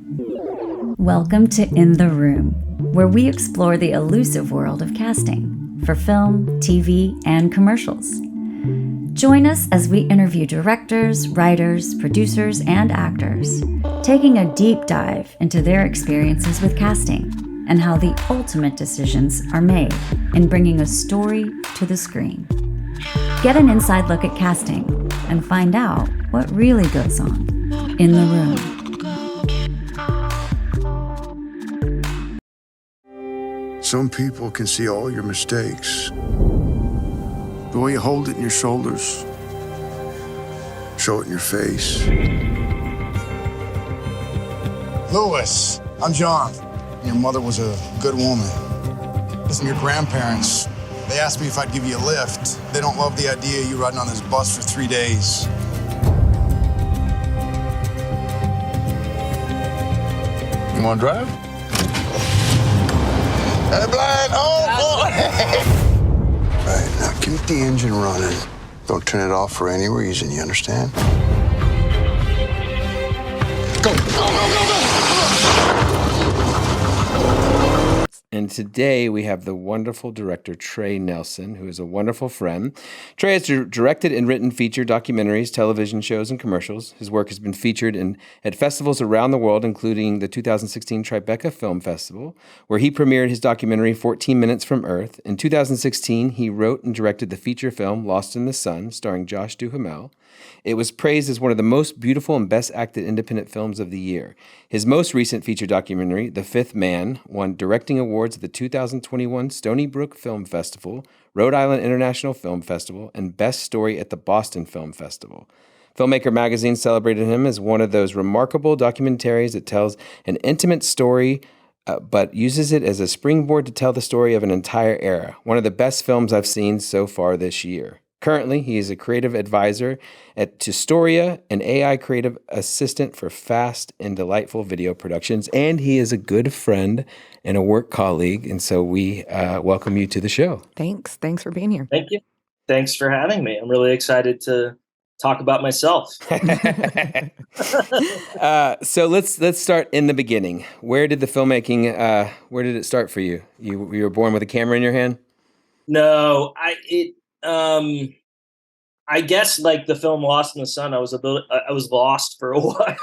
Welcome to In the Room, where we explore the elusive world of casting for film, TV, and commercials. Join us as we interview directors, writers, producers, and actors, taking a deep dive into their experiences with casting and how the ultimate decisions are made in bringing a story to the screen. Get an inside look at casting and find out what really goes on in the room. Some people can see all your mistakes. The way you hold it in your shoulders, show it in your face. Louis, I'm John. Your mother was a good woman. Listen, your grandparents, they asked me if I'd give you a lift. They don't love the idea of you riding on this bus for 3 days. You wanna drive? Blind, oh boy! All right, now keep the engine running. Don't turn it off for any reason, you understand? Go, go, go, go, go! And today we have the wonderful director Trey Nelson, who is a wonderful friend. Trey has directed and written feature documentaries, television shows, and commercials. His work has been featured at festivals around the world, including the 2016 Tribeca Film Festival, where he premiered his documentary 14 Minutes from Earth. In 2016, he wrote and directed the feature film Lost in the Sun, starring Josh Duhamel. It was praised as one of the most beautiful and best acted independent films of the year. His most recent feature documentary, The Fifth Man, won directing awards at the 2021 Stony Brook Film Festival, Rhode Island International Film Festival, and Best Story at the Boston Film Festival. Filmmaker Magazine celebrated him as one of those remarkable documentaries that tells an intimate story, but uses it as a springboard to tell the story of an entire era. One of the best films I've seen so far this year. Currently, he is a creative advisor at Tustoria, an AI creative assistant for fast and delightful video productions, and he is a good friend and a work colleague, and so we welcome you to the show. Thanks for being here. Thank you. Thanks for having me. I'm really excited to talk about myself. So let's start in the beginning. Where did the filmmaking, where did it start for you? You were born with a camera in your hand? No, I guess like the film Lost in the Sun, I was lost for a while.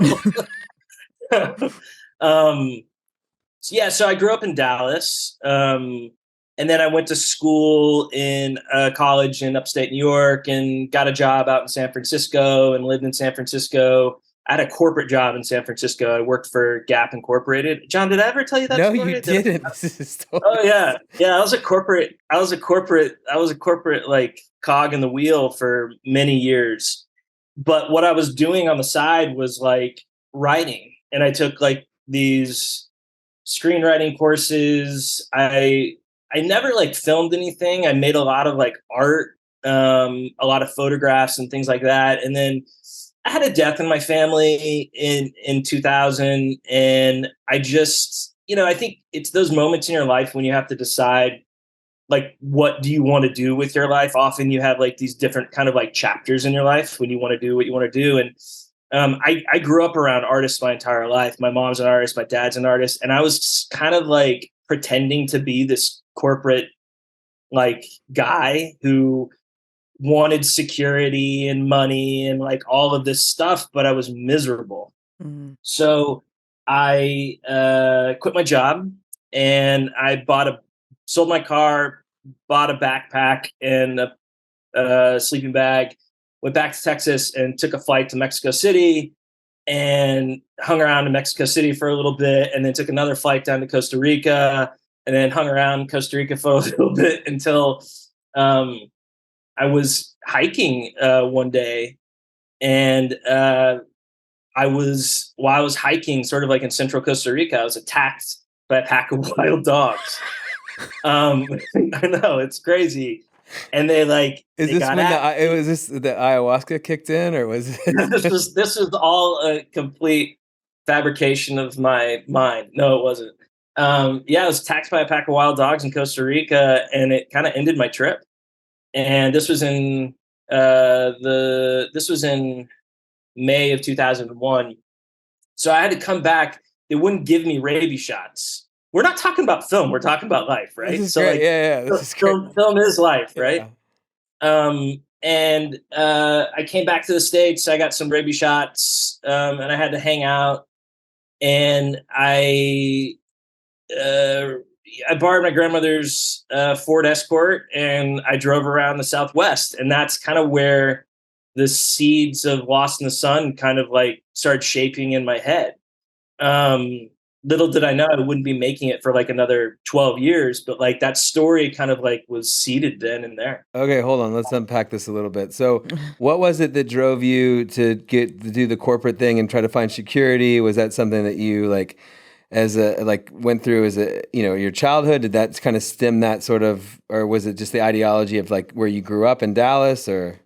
So I grew up in Dallas. And then I went to school in college in upstate New York and got a job out in San Francisco and lived in San Francisco. I had a corporate job in San Francisco. I worked for Gap Incorporated. John, did I ever tell you that story? No, you didn't. Oh yeah. Yeah. I was a corporate like cog in the wheel for many years. But what I was doing on the side was like writing. And I took like these screenwriting courses. I never like filmed anything. I made a lot of like art, a lot of photographs and things like that. And then I had a death in my family in 2000. And I just, I think it's those moments in your life when you have to decide, like, what do you want to do with your life? Often you have like these different kind of like chapters in your life when you want to do what you want to do. And I grew up around artists my entire life. My mom's an artist, my dad's an artist. And I was kind of like pretending to be this corporate like guy who wanted security and money and like all of this stuff, but I was miserable. Mm-hmm. So I quit my job and I sold my car, bought a backpack and a sleeping bag, went back to Texas and took a flight to Mexico City and hung around in Mexico City for a little bit, and then took another flight down to Costa Rica and then hung around in Costa Rica for a little bit until I was hiking one day, and while I was hiking sort of like in central Costa Rica, I was attacked by a pack of wild dogs. I know, it's crazy. And they like, is this when the ayahuasca kicked in, or was it? this was all a complete fabrication of my mind. No, it wasn't. I was attacked by a pack of wild dogs in Costa Rica, and it kind of ended my trip. And this was in May of 2001. So I had to come back they wouldn't give me rabies shots. We're not talking about film. We're talking about life, right? This is So great. like, Yeah. This is great. film is life, right? Yeah. And I came back to the States. I got some rabies shots, and I had to hang out. And I borrowed my grandmother's Ford Escort, and I drove around the Southwest. And that's kind of where the seeds of Lost in the Sun kind of like started shaping in my head. Little did I know I wouldn't be making it for like another 12 years, but like that story kind of like was seeded then and there. Okay, hold on. Let's unpack this a little bit. So, what was it that drove you to do the corporate thing and try to find security? Was that something that you like went through as your childhood? Did that kind of stem that sort of, or was it just the ideology of like where you grew up in Dallas, or?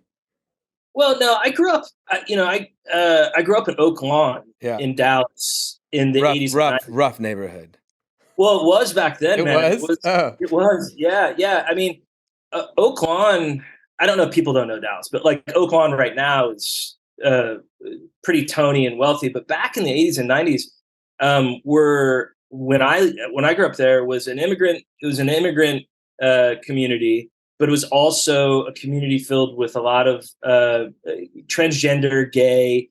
Well, no, I grew up, I grew up in Oak Lawn in Dallas in the 80s. Rough neighborhood. Well, it was back then, man. It was. Yeah. I mean, Oak Lawn, I don't know if people don't know Dallas, but like Oak Lawn right now is pretty Tony and wealthy. But back in the 80s and 90s, when I grew up there was an immigrant community, but it was also a community filled with a lot of transgender, gay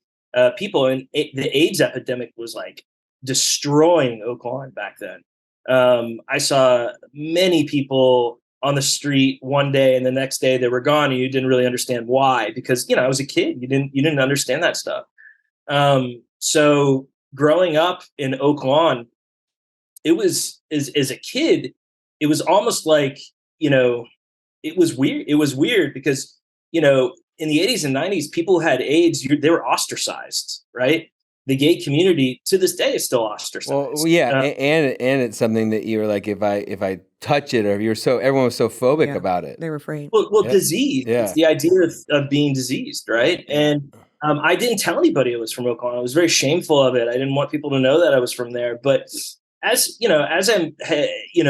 people, and the AIDS epidemic was like destroying Oak Lawn back then. I saw many people on the street one day, and the next day they were gone, and you didn't really understand why, because I was a kid. You didn't understand that stuff. So growing up in Oak Lawn, it was as a kid, it was almost like it was weird. It was weird because in the 80s and 90s, people who had AIDS, they were ostracized, right? The gay community to this day is still ostracized. Well, yeah, and it's something that you were like, if I touch it, or everyone was so phobic about it. They were afraid. Well, disease. Yeah. It's the idea of being diseased, right? And I didn't tell anybody it was from Oak Lawn. I was very shameful of it. I didn't want people to know that I was from there. But as I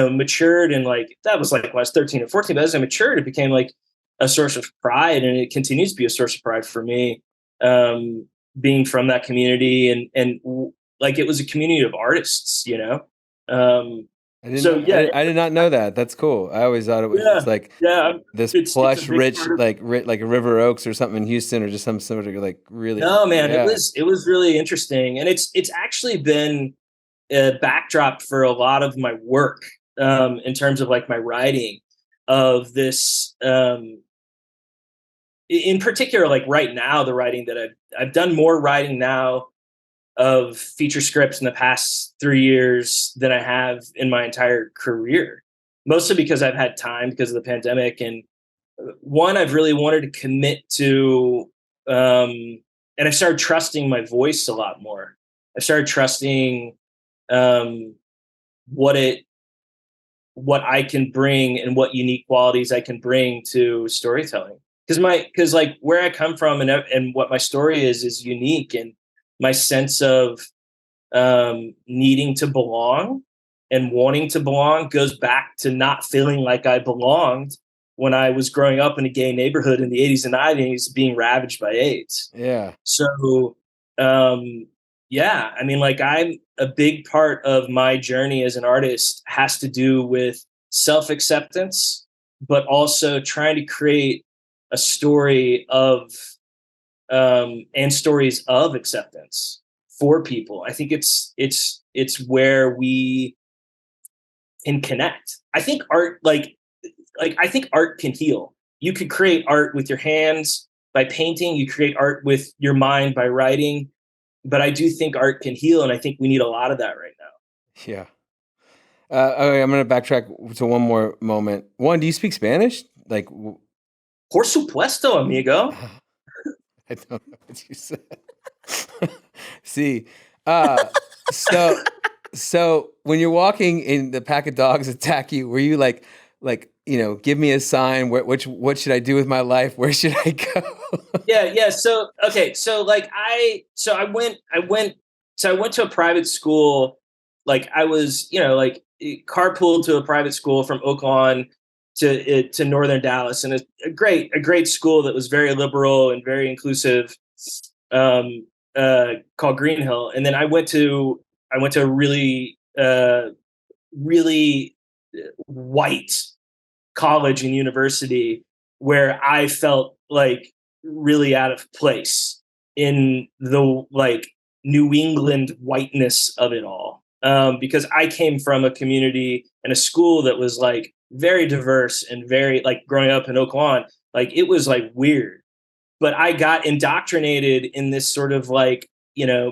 matured, and like that was like when I was 13 or 14. But as I matured, it became like a source of pride, and it continues to be a source of pride for me. Being from that community, and like it was a community of artists, I did not know that. That's cool. I always thought it was just like this plush, rich, like a River Oaks or something in Houston, or just some sort of like really. No, man, it was really interesting, and it's actually been a backdrop for a lot of my work in terms of like my writing of this. In particular, like right now, the writing that I've done more writing now of feature scripts in the past 3 years than I have in my entire career, mostly because I've had time because of the pandemic. And one, I've really wanted to commit to, and I started trusting my voice a lot more. I started trusting what I can bring and what unique qualities I can bring to storytelling. Because like where I come from and what my story is unique, and my sense of needing to belong and wanting to belong goes back to not feeling like I belonged when I was growing up in a gay neighborhood in the 80s and 90s, being ravaged by AIDS. Yeah. So, I mean, like I'm a big part of my journey as an artist has to do with self-acceptance, but also trying to create a story of and stories of acceptance for people. I think it's where we can connect. I think art, like I think art can heal. You could create art with your hands by painting. You create art with your mind by writing. But I do think art can heal, and I think we need a lot of that right now. Yeah. Okay, I'm going to backtrack to one more moment. One, do you speak Spanish? Like, por supuesto, amigo. I don't know what you said. See, so when you're walking and the pack of dogs attack you, were you like, give me a sign? What should I do with my life? Where should I go? Yeah. So okay, so like I went to a private school. Like I was, carpooled to a private school from Oak Lawn to northern Dallas, and a great school that was very liberal and very inclusive, called Green Hill. And then I went to I went to a really really white college and university where I felt like really out of place in the like New England whiteness of it all. Because I came from a community and a school that was like very diverse and very like growing up in Oak Lawn, like it was like weird. But I got indoctrinated in this sort of like,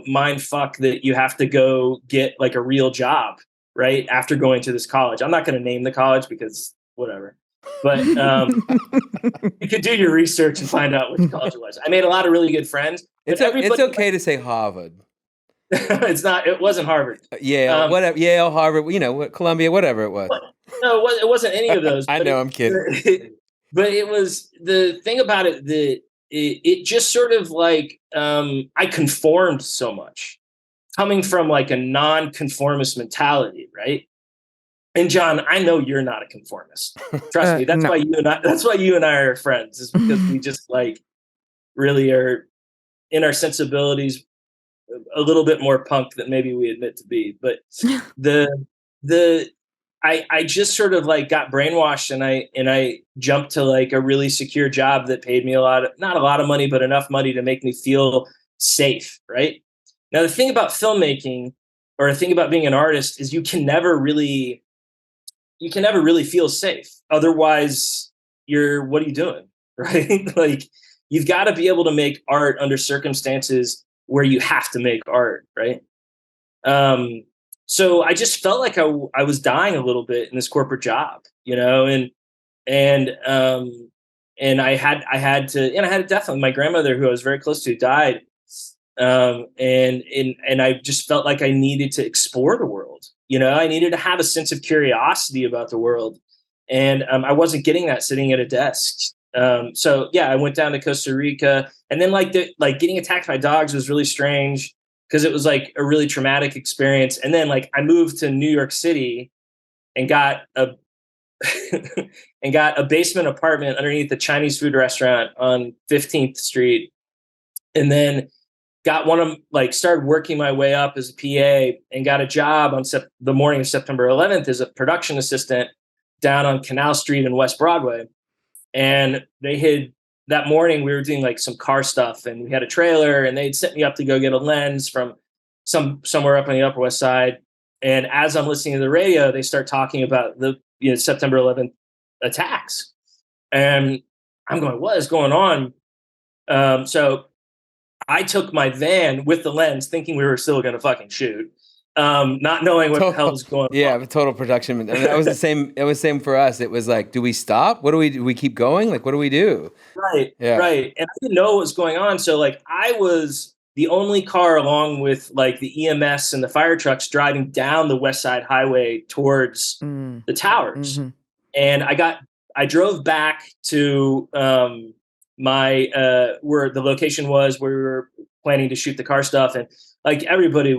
mind fuck that you have to go get like a real job, right? After going to this college. I'm not going to name the college because whatever. But you could do your research and find out which college it was. I made a lot of really good friends. It's okay to say Harvard. It wasn't Harvard. Yale, whatever. Yale, Harvard, Columbia, whatever it was. No, it wasn't any of those. I know, I'm kidding. But it was the thing about it that it just sort of like I conformed so much, coming from like a non-conformist mentality, right? And John, I know you're not a conformist. Trust me. That's no. why you and I are friends, is because we just like really are in our sensibilities a little bit more punk than maybe we admit to be. But I just sort of like got brainwashed, and I jumped to like a really secure job that paid me not a lot of money, but enough money to make me feel safe. Right. Now, the thing about filmmaking, or the thing about being an artist, is you can never really feel safe. Otherwise, what are you doing? Right. Like, you've got to be able to make art under circumstances where you have to make art. Right. So I just felt like I was dying a little bit in this corporate job, and I had to definitely, my grandmother, who I was very close to, died. And I just felt like I needed to explore the world. I needed to have a sense of curiosity about the world. And I wasn't getting that sitting at a desk. So yeah, I went down to Costa Rica, and then like getting attacked by dogs was really strange, because it was like a really traumatic experience. And then like I moved to New York City and got a basement apartment underneath the Chinese food restaurant on 15th Street. And then started working my way up as a PA, and got a job on the morning of September 11th as a production assistant down on Canal Street and West Broadway. And that morning we were doing like some car stuff, and we had a trailer, and they'd sent me up to go get a lens from somewhere up on the Upper West Side. And as I'm listening to the radio, they start talking about the September 11th attacks, and I'm going, what is going on? So I took my van with the lens, thinking we were still going to fucking shoot, not knowing what the hell was going on. Yeah, the total production. I mean, that was the same. It was the same for us. It was like, do we stop? Do we keep going? Like, what do we do? Right. Yeah. Right. And I didn't know what was going on. So like I was the only car, along with like the EMS and the fire trucks, driving down the West Side Highway towards the towers. Mm-hmm. And I drove back to my where the location was, where we were planning to shoot the car stuff. And like everybody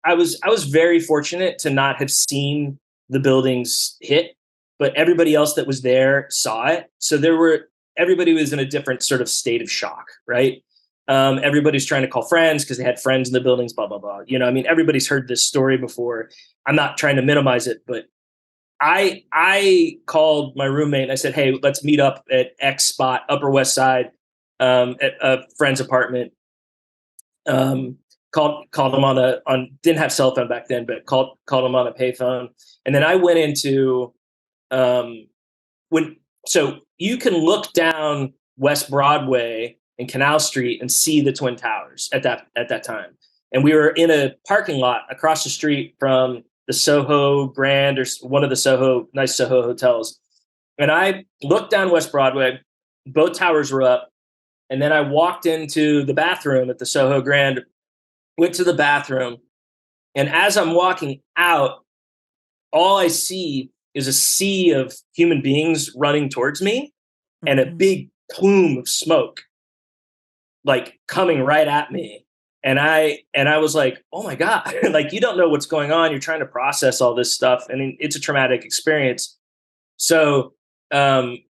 I was very fortunate to not have seen the buildings hit, but everybody else that was there saw it. So everybody was in a different sort of state of shock, right? Everybody's trying to call friends because they had friends in the buildings, blah, blah, blah. I mean, everybody's heard this story before. I'm not trying to minimize it, but I called my roommate and I said, hey, let's meet up at X spot, Upper West Side, at a friend's apartment. Called him didn't have cell phone back then, but called him on a payphone. And then I went into, so you can look down West Broadway and Canal Street and see the Twin Towers at that time. And we were in a parking lot across the street from the Soho Grand, or one of the nice Soho hotels. And I looked down West Broadway, both towers were up. And then I walked into the bathroom at the Soho Grand, went to the bathroom. And as I'm walking out, all I see is a sea of human beings running towards me, and a big plume of smoke, like coming right at me. And I was like, oh my God, like, you don't know what's going on. You're trying to process all this stuff. And it's a traumatic experience. So, we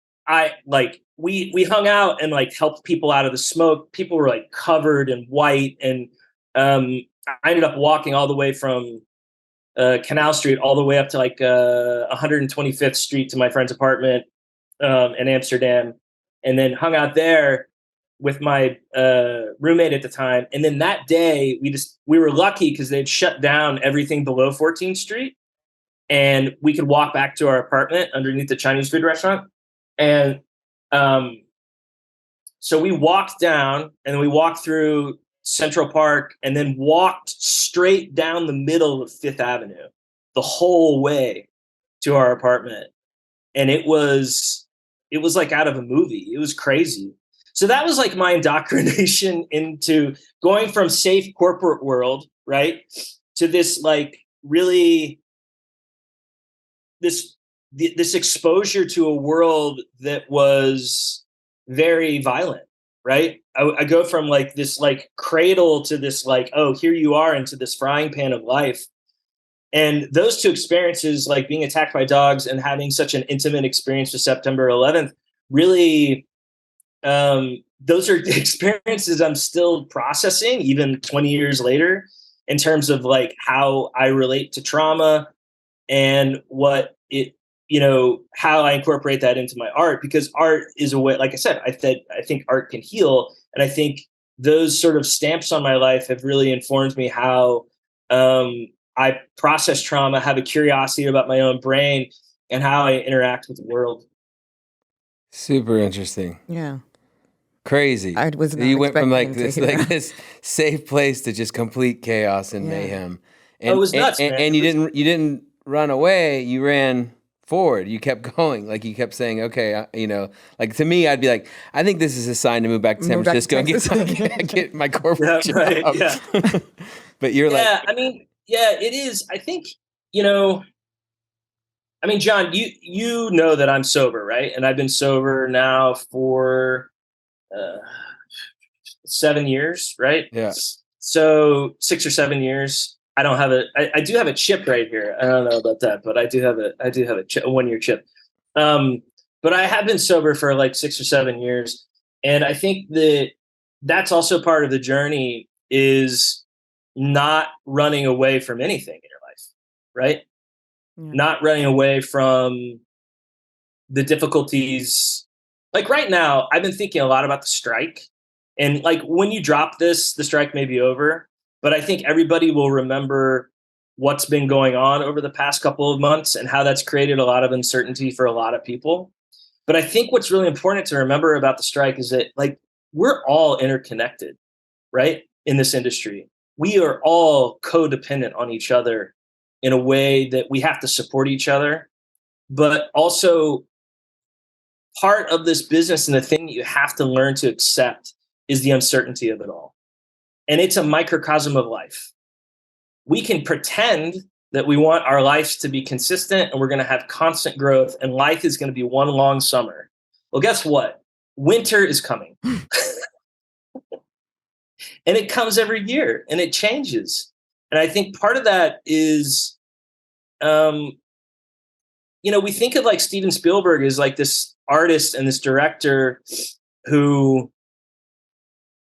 hung out and like helped people out of the smoke. People were like covered in white. And, I ended up walking all the way from Canal Street all the way up to like 125th Street to my friend's apartment in Amsterdam, and then hung out there with my roommate at the time. And then that day, we were lucky because they'd shut down everything below 14th Street, and we could walk back to our apartment underneath the Chinese food restaurant. And so we walked down, and we walked through Central Park, and then walked straight down the middle of Fifth Avenue the whole way to our apartment. And it was like out of a movie. It was crazy. So that was like my indoctrination into going from safe corporate world, right, to this like really this exposure to a world that was very violent, right? I go from like this like cradle to this like, oh, here you are, into this frying pan of life. And those two experiences, like being attacked by dogs and having such an intimate experience with September 11th, really, those are experiences I'm still processing even 20 years later, in terms of like how I relate to trauma and what it, how I incorporate that into my art, because art is a way, like I said, I think art can heal. And I think those sort of stamps on my life have really informed me how I process trauma, have a curiosity about my own brain, and how I interact with the world. Super interesting. Yeah. Crazy. I was not You went from expecting like to hear that. this safe place to just complete chaos and mayhem. And, it was nuts, man. And you didn't run away. You ran forward. You kept going. Like you kept saying, okay, like to me, I'd be like, I think this is a sign to move back to San Francisco and get my corporate job. Right, yeah. But you're yeah, I mean, yeah, it is. I think, I mean, John, you know that I'm sober, right? And I've been sober now for 7 years, right? Yeah. So 6 or 7 years. I don't have I do have a chip right here. I don't know about that, but I do have a chip, a 1-year chip. But I have been sober for like 6 or 7 years. And I think that's also part of the journey, is not running away from anything in your life, right? Yeah. Not running away from the difficulties. Like right now, I've been thinking a lot about the strike. And like when you drop this, the strike may be over, but I think everybody will remember what's been going on over the past couple of months and how that's created a lot of uncertainty for a lot of people. But I think what's really important to remember about the strike is that like we're all interconnected, right? In this industry, we are all codependent on each other in a way that we have to support each other. But also part of this business, and the thing you have to learn to accept, is the uncertainty of it all. And it's a microcosm of life. We can pretend that we want our lives to be consistent and we're going to have constant growth and life is going to be one long summer. Well, guess what? Winter is coming. And it comes every year and it changes. And I think part of that is, we think of like Steven Spielberg as like this artist and this director who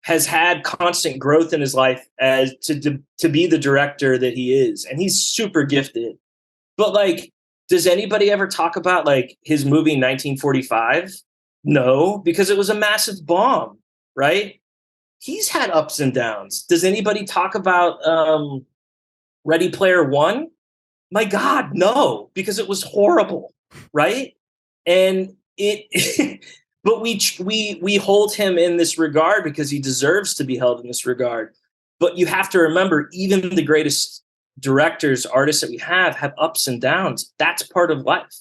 has had constant growth in his life as to be the director that he is. And he's super gifted. But like, does anybody ever talk about like his movie 1945? No, because it was a massive bomb, right? He's had ups and downs. Does anybody talk about Ready Player One? My God, no, because it was horrible, right? And but we hold him in this regard because he deserves to be held in this regard. But you have to remember, even the greatest directors, artists that we have ups and downs. That's part of life.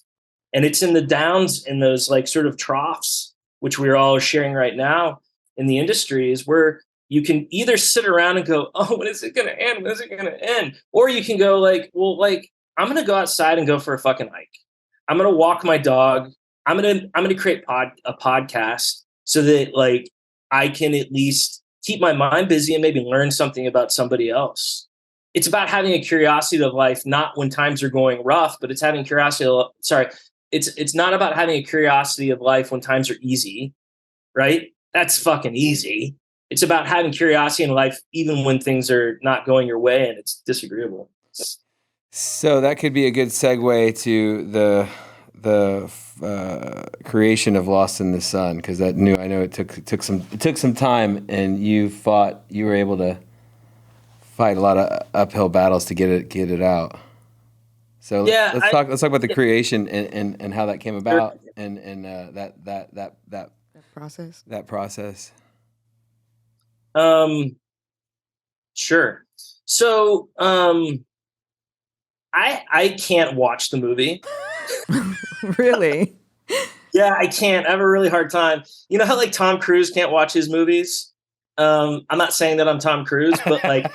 And it's in the downs, in those like sort of troughs, which we're all sharing right now in the industry, is where you can either sit around and go, oh, when is it going to end? When is it going to end? Or you can go like, well, like, I'm going to go outside and go for a fucking hike. I'm going to walk my dog. I'm going to create a podcast so that like I can at least keep my mind busy and maybe learn something about somebody else. It's about having a curiosity of life, not when times are going rough, but it's having curiosity. It's not about having a curiosity of life when times are easy, right? That's fucking easy. It's about having curiosity in life even when things are not going your way and it's disagreeable. So that could be a good segue to the creation of Lost in the Sun, because I know it took some time, and you were able to fight a lot of uphill battles to get it out. So Yeah, let's talk about the creation and how that came about, and that process. That process. Sure. So, I can't watch the movie. Really? Yeah, I can't. I have a really hard time. You know how like Tom Cruise can't watch his movies? I'm not saying that I'm Tom Cruise, but like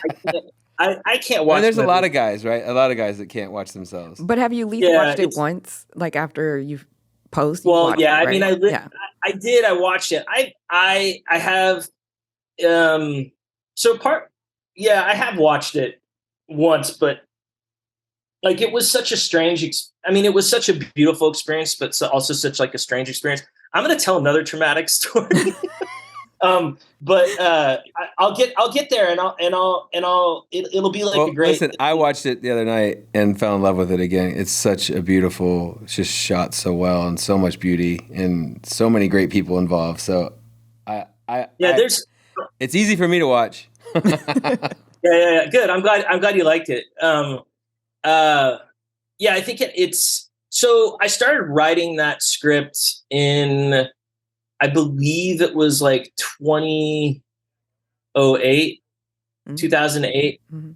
I can't watch. There's a lot of guys, right? A lot of guys that can't watch themselves. But have you at least watched it once? Like after you post? Well, yeah. It, right? I mean, I did. I watched it. I have. Yeah, I have watched it once, but like it was such a strange. It was such a beautiful experience, but also such like a strange experience. I'm going to tell another traumatic story. But I'll get there, and it'll be like a great. Listen, I watched it the other night and fell in love with it again. It's such a beautiful, it's just shot so well, and so much beauty, and so many great people involved. So, it's easy for me to watch. Yeah. Good. I'm glad you liked it. Yeah, I think it's. So I started writing that script in, I believe it was like 2008, 2008. Mm-hmm.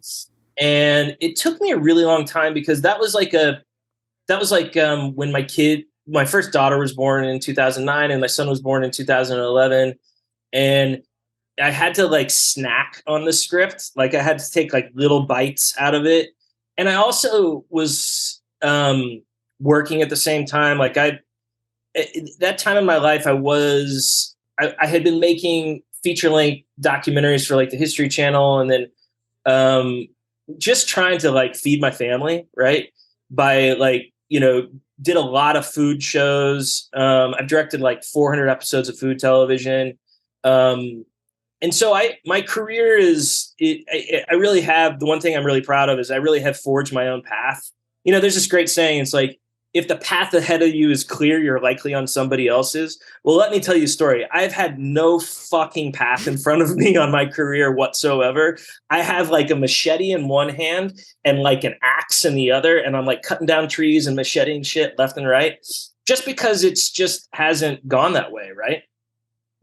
And it took me a really long time because that was like when my first daughter was born in 2009 and my son was born in 2011. And I had to like snack on the script. Like I had to take like little bites out of it. And I also was working at the same time. Like that time in my life, I had been making feature-length documentaries for like the History Channel, and then just trying to like feed my family, right? By like, did a lot of food shows. I've directed like 400 episodes of food television. And so my career I really have, the one thing I'm really proud of is I really have forged my own path. There's this great saying. It's like, if the path ahead of you is clear, you're likely on somebody else's. Well, let me tell you a story. I've had no fucking path in front of me on my career whatsoever. I have like a machete in one hand and like an axe in the other. And I'm like cutting down trees and macheting shit left and right, just because it's just hasn't gone that way. Right.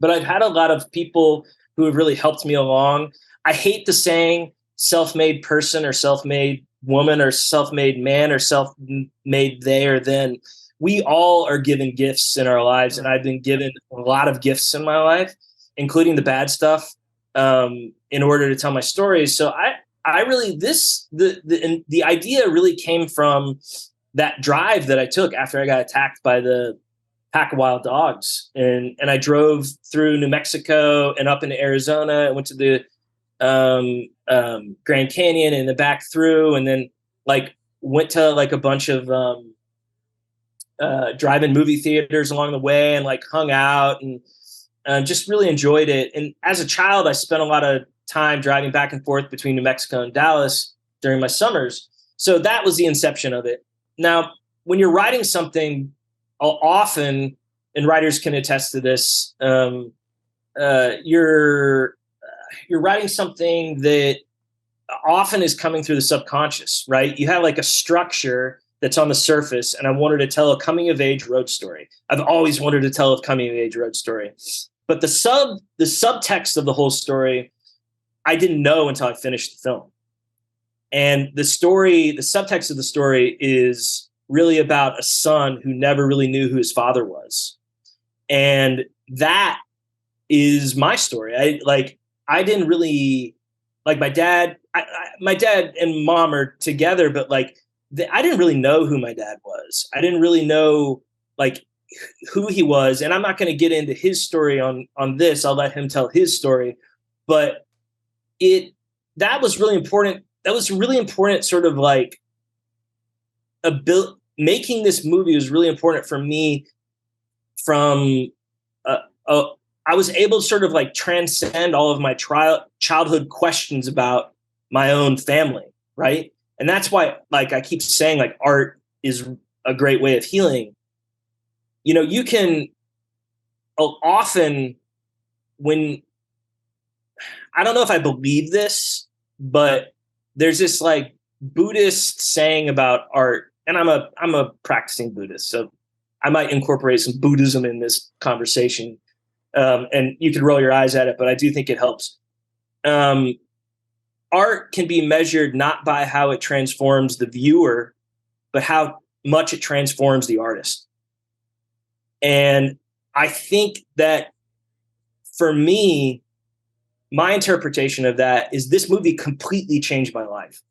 But I've had a lot of people who have really helped me along. I hate the saying self-made person or self-made woman or self-made man or self-made they or then. We all are given gifts in our lives, and I've been given a lot of gifts in my life, including the bad stuff, in order to tell my stories. So I really the idea really came from that drive that I took after I got attacked by the pack of wild dogs, and I drove through New Mexico and up into Arizona and went to the Grand Canyon and then back through, and then like went to like a bunch of drive-in movie theaters along the way and like hung out and just really enjoyed it. And as a child, I spent a lot of time driving back and forth between New Mexico and Dallas during my summers. So that was the inception of it. Now, when you're writing something, often, and writers can attest to this, you're writing something that often is coming through the subconscious, right? You have like a structure that's on the surface, and I wanted to tell a coming-of-age road story. I've always wanted to tell a coming-of-age road story. But the subtext of the whole story, I didn't know until I finished the film. And the subtext of the story is really about a son who never really knew who his father was. And that is my story. I didn't really, like my dad and mom are together, but like I didn't really know who my dad was. I didn't really know like who he was. And I'm not going to get into his story on this. I'll let him tell his story. But that was really important. That was really important, sort of like making this movie was really important for me. I was able to sort of like transcend all of my childhood questions about my own family, right? And that's why, like, I keep saying, like, art is a great way of healing. You know, you can often, when, I don't know if I believe this, but there's this like Buddhist saying about art, and I'm a practicing Buddhist, so I might incorporate some Buddhism in this conversation. And you could roll your eyes at it, but I do think it helps. Art can be measured not by how it transforms the viewer, but how much it transforms the artist. And I think that for me, my interpretation of that is this movie completely changed my life.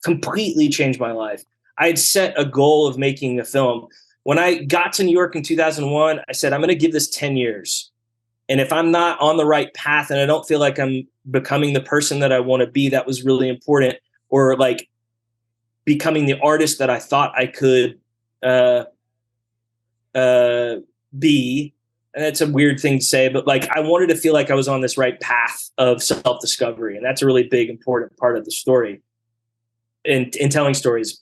Completely changed my life. I had set a goal of making a film. When I got to New York in 2001, I said, I'm going to give this 10 years. And if I'm not on the right path and I don't feel like I'm becoming the person that I want to be, that was really important, or like becoming the artist that I thought I could be. And that's a weird thing to say, but like I wanted to feel like I was on this right path of self-discovery. And that's a really big, important part of the story in telling stories.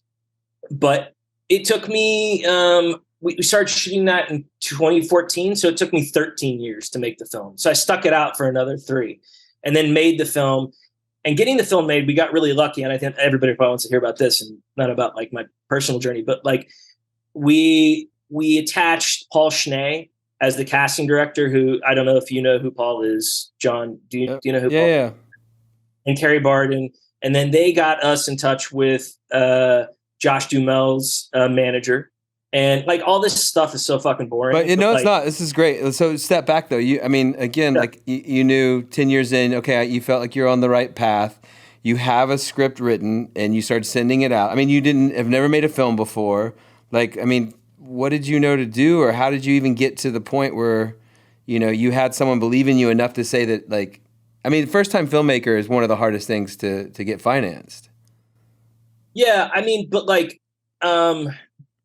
But it took me, we started shooting that in 2014. So it took me 13 years to make the film. So I stuck it out for another 3 and then made the film. And getting the film made, we got really lucky. And I think everybody probably wants to hear about this and not about like my personal journey, but like we attached Paul Schnee as the casting director, who I don't know if you know who Paul is. John, do you know who Paul is? Yeah. And Carrie Barden. And then they got us in touch with Josh Duhamel's manager. And like all this stuff is so fucking boring. But it's like, not. This is great. So step back though. Like you knew 10 years in, okay, you felt like you're on the right path. You have a script written and you started sending it out. I mean, you have never made a film before. Like, I mean, what did you know to do, or how did you even get to the point where, you had someone believe in you enough to say that, like, I mean, first-time filmmaker is one of the hardest things to get financed. Yeah, I mean, but like,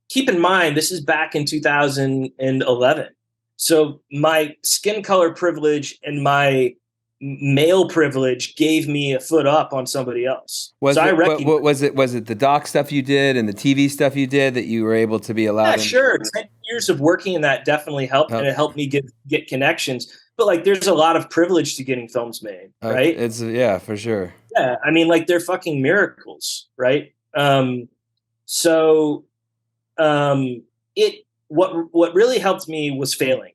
keep in mind, this is back in 2011. So my skin color privilege and my male privilege gave me a foot up on somebody else. Was it the doc stuff you did and the TV stuff you did that you were able to be allowed? Yeah, sure. 10 years of working in that definitely helped, and it helped me get connections. But like, there's a lot of privilege to getting films made, right? It's for sure. Yeah, I mean, like they're fucking miracles, right? What really helped me was failing.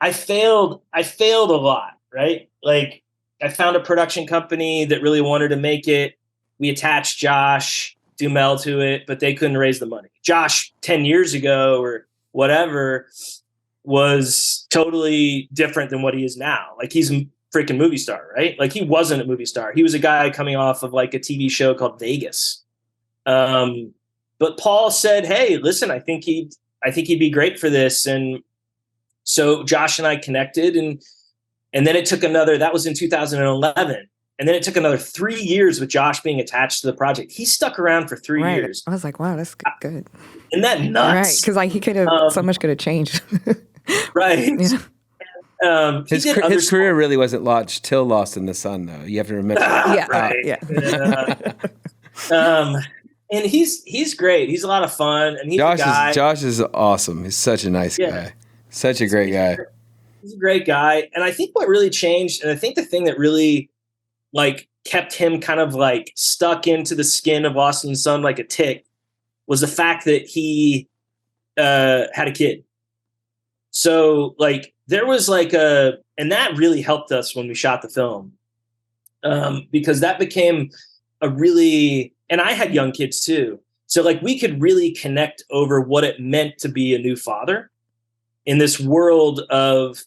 I failed a lot, right? Like I found a production company that really wanted to make it. We attached Josh Duhamel to it, but they couldn't raise the money. Josh 10 years ago or whatever was totally different than what he is now. Like he's a freaking movie star, right? Like he wasn't a movie star. He was a guy coming off of like a TV show called Vegas. But Paul said, "Hey, listen, I think he'd be great for this." And so Josh and I connected, and then it took that was in 2011. And then it took another 3 years with Josh being attached to the project. He stuck around for 3 years. I was like, wow, that's good. Isn't that nuts? Right, because like he could have, so much could have changed. Right. Yeah. His career really wasn't launched till Lost in the Sun, though. You have to remember. And he's great. He's a lot of fun. And Josh is awesome. He's such a nice guy. Such a great guy. He's a great guy. And I think what really changed, and I think the thing that really like kept him kind of like stuck into the skin of Lost in the Sun like a tick, was the fact that he had a kid. So like there was like and that really helped us when we shot the film, because that became and I had young kids too. So like we could really connect over what it meant to be a new father in this world of,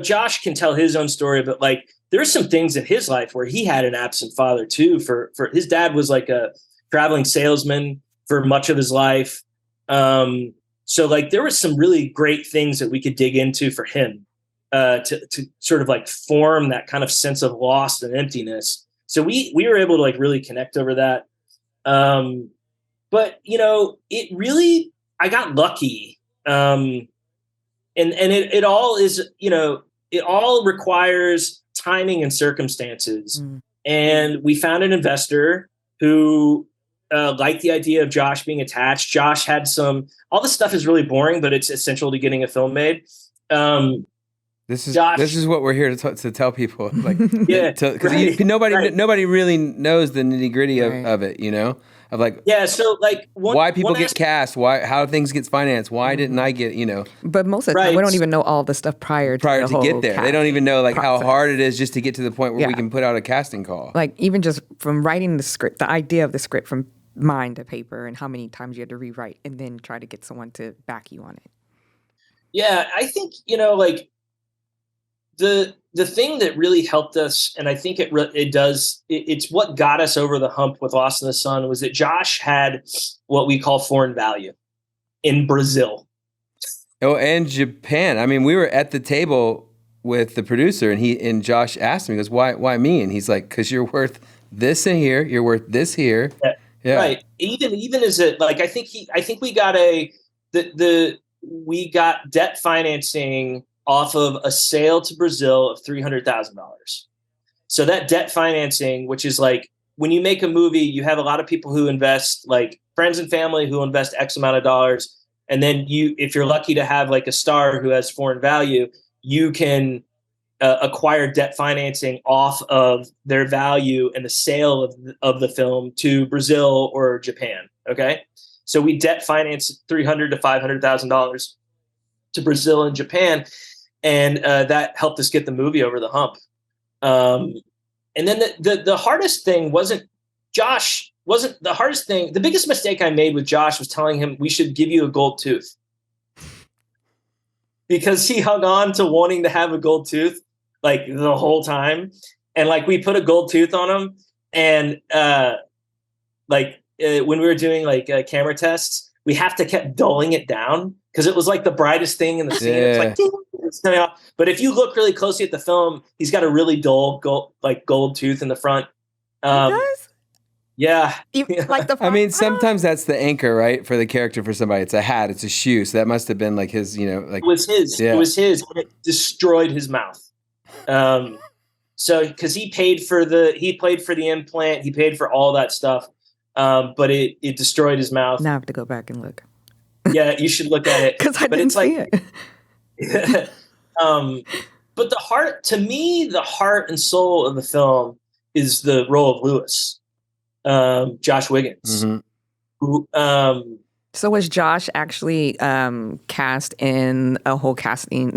Josh can tell his own story, but like there's some things in his life where he had an absent father too. For his dad was like a traveling salesman for much of his life. So like there was some really great things that we could dig into for him to sort of like form that kind of sense of loss and emptiness. So we were able to like really connect over that. But it really, I got lucky. And it all is, it all requires timing and circumstances. And we found an investor who liked the idea of Josh being attached. Josh had all this stuff is really boring, but it's essential to getting a film made. This Josh, is what we're here to tell people, like, yeah, because nobody really knows the nitty gritty of it, you know, of like, yeah. So like, why people get cast, how things get financed, why didn't I get, you know? But most of the time, we don't even know all the stuff prior to get there. They don't even know like process. how hard it is just to get to the point where we can put out a casting call. Like even just from writing the script, the idea of the script from mind to paper, and how many times you had to rewrite, and then try to get someone to back you on it. Yeah, I think, you know, like the thing that really helped us, and I think it's what got us over the hump with Lost in the Sun, was that Josh had what we call foreign value in Brazil. Oh, and Japan. I mean, we were at the table with the producer, and Josh asked me, he goes, why me? And he's like, because you're worth this in here, you're worth this here. Yeah. Right. Even as it, like, I think we got we got debt financing off of a sale to Brazil of $300,000. So that debt financing, which is like, when you make a movie, you have a lot of people who invest, like friends and family who invest X amount of dollars. And then if you're lucky to have like a star who has foreign value, you can acquire debt financing off of their value and the sale of the film to Brazil or Japan. Okay. So we debt financed $300,000 to $500,000 to Brazil and Japan. And that helped us get the movie over the hump. And then the hardest thing wasn't the hardest thing. The biggest mistake I made with Josh was telling him we should give you a gold tooth, because he hung on to wanting to have a gold tooth like the whole time. And like, we put a gold tooth on him, and when we were doing like camera tests, we have to keep dulling it down because it was like the brightest thing in the scene. Yeah. It's like, ding, it's coming out. But if you look really closely at the film, he's got a really dull gold tooth in the front. He does? Yeah. Like I mean, sometimes that's the anchor, right? For the character, for somebody, it's a hat, it's a shoe. So that must have been like his, you know, like it was his. Yeah. It was his. And it destroyed his mouth. So because he paid for the implant, he paid for all that stuff. But it destroyed his mouth. Now I have to go back and look. Yeah, you should look at it. Because I didn't see it. But the heart and soul of the film is the role of Lewis, Josh Wiggins. Mm-hmm. Who, so was Josh actually cast in a whole casting,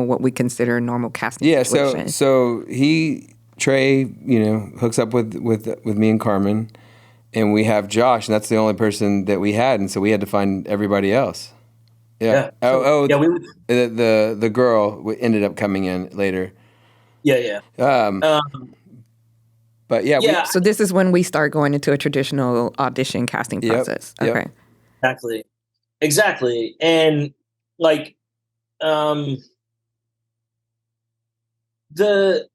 what we consider normal casting? Yeah, situation? so Trey, you know, hooks up with me and Carmen. And we have Josh, and that's the only person that we had, and so we had to find everybody else. Yeah. The girl ended up coming in later. Yeah. But yeah. So this is when we start going into a traditional audition casting process. Yep. Okay. Exactly. And like, the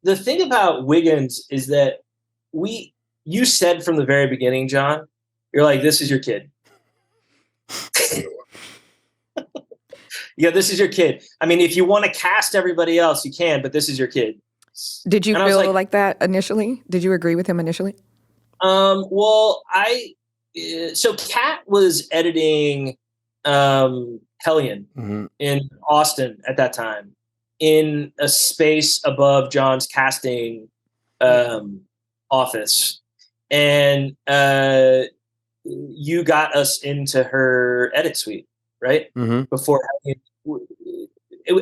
thing about Wiggins is that you said from the very beginning, John, you're like, this is your kid. Yeah, this is your kid. I mean, if you want to cast everybody else, you can, but this is your kid. Did you feel like that initially? Did you agree with him initially? Well, so Kat was editing Hellion in Austin at that time, in a space above John's casting office. And you got us into her edit suite, right? Mm-hmm. Before,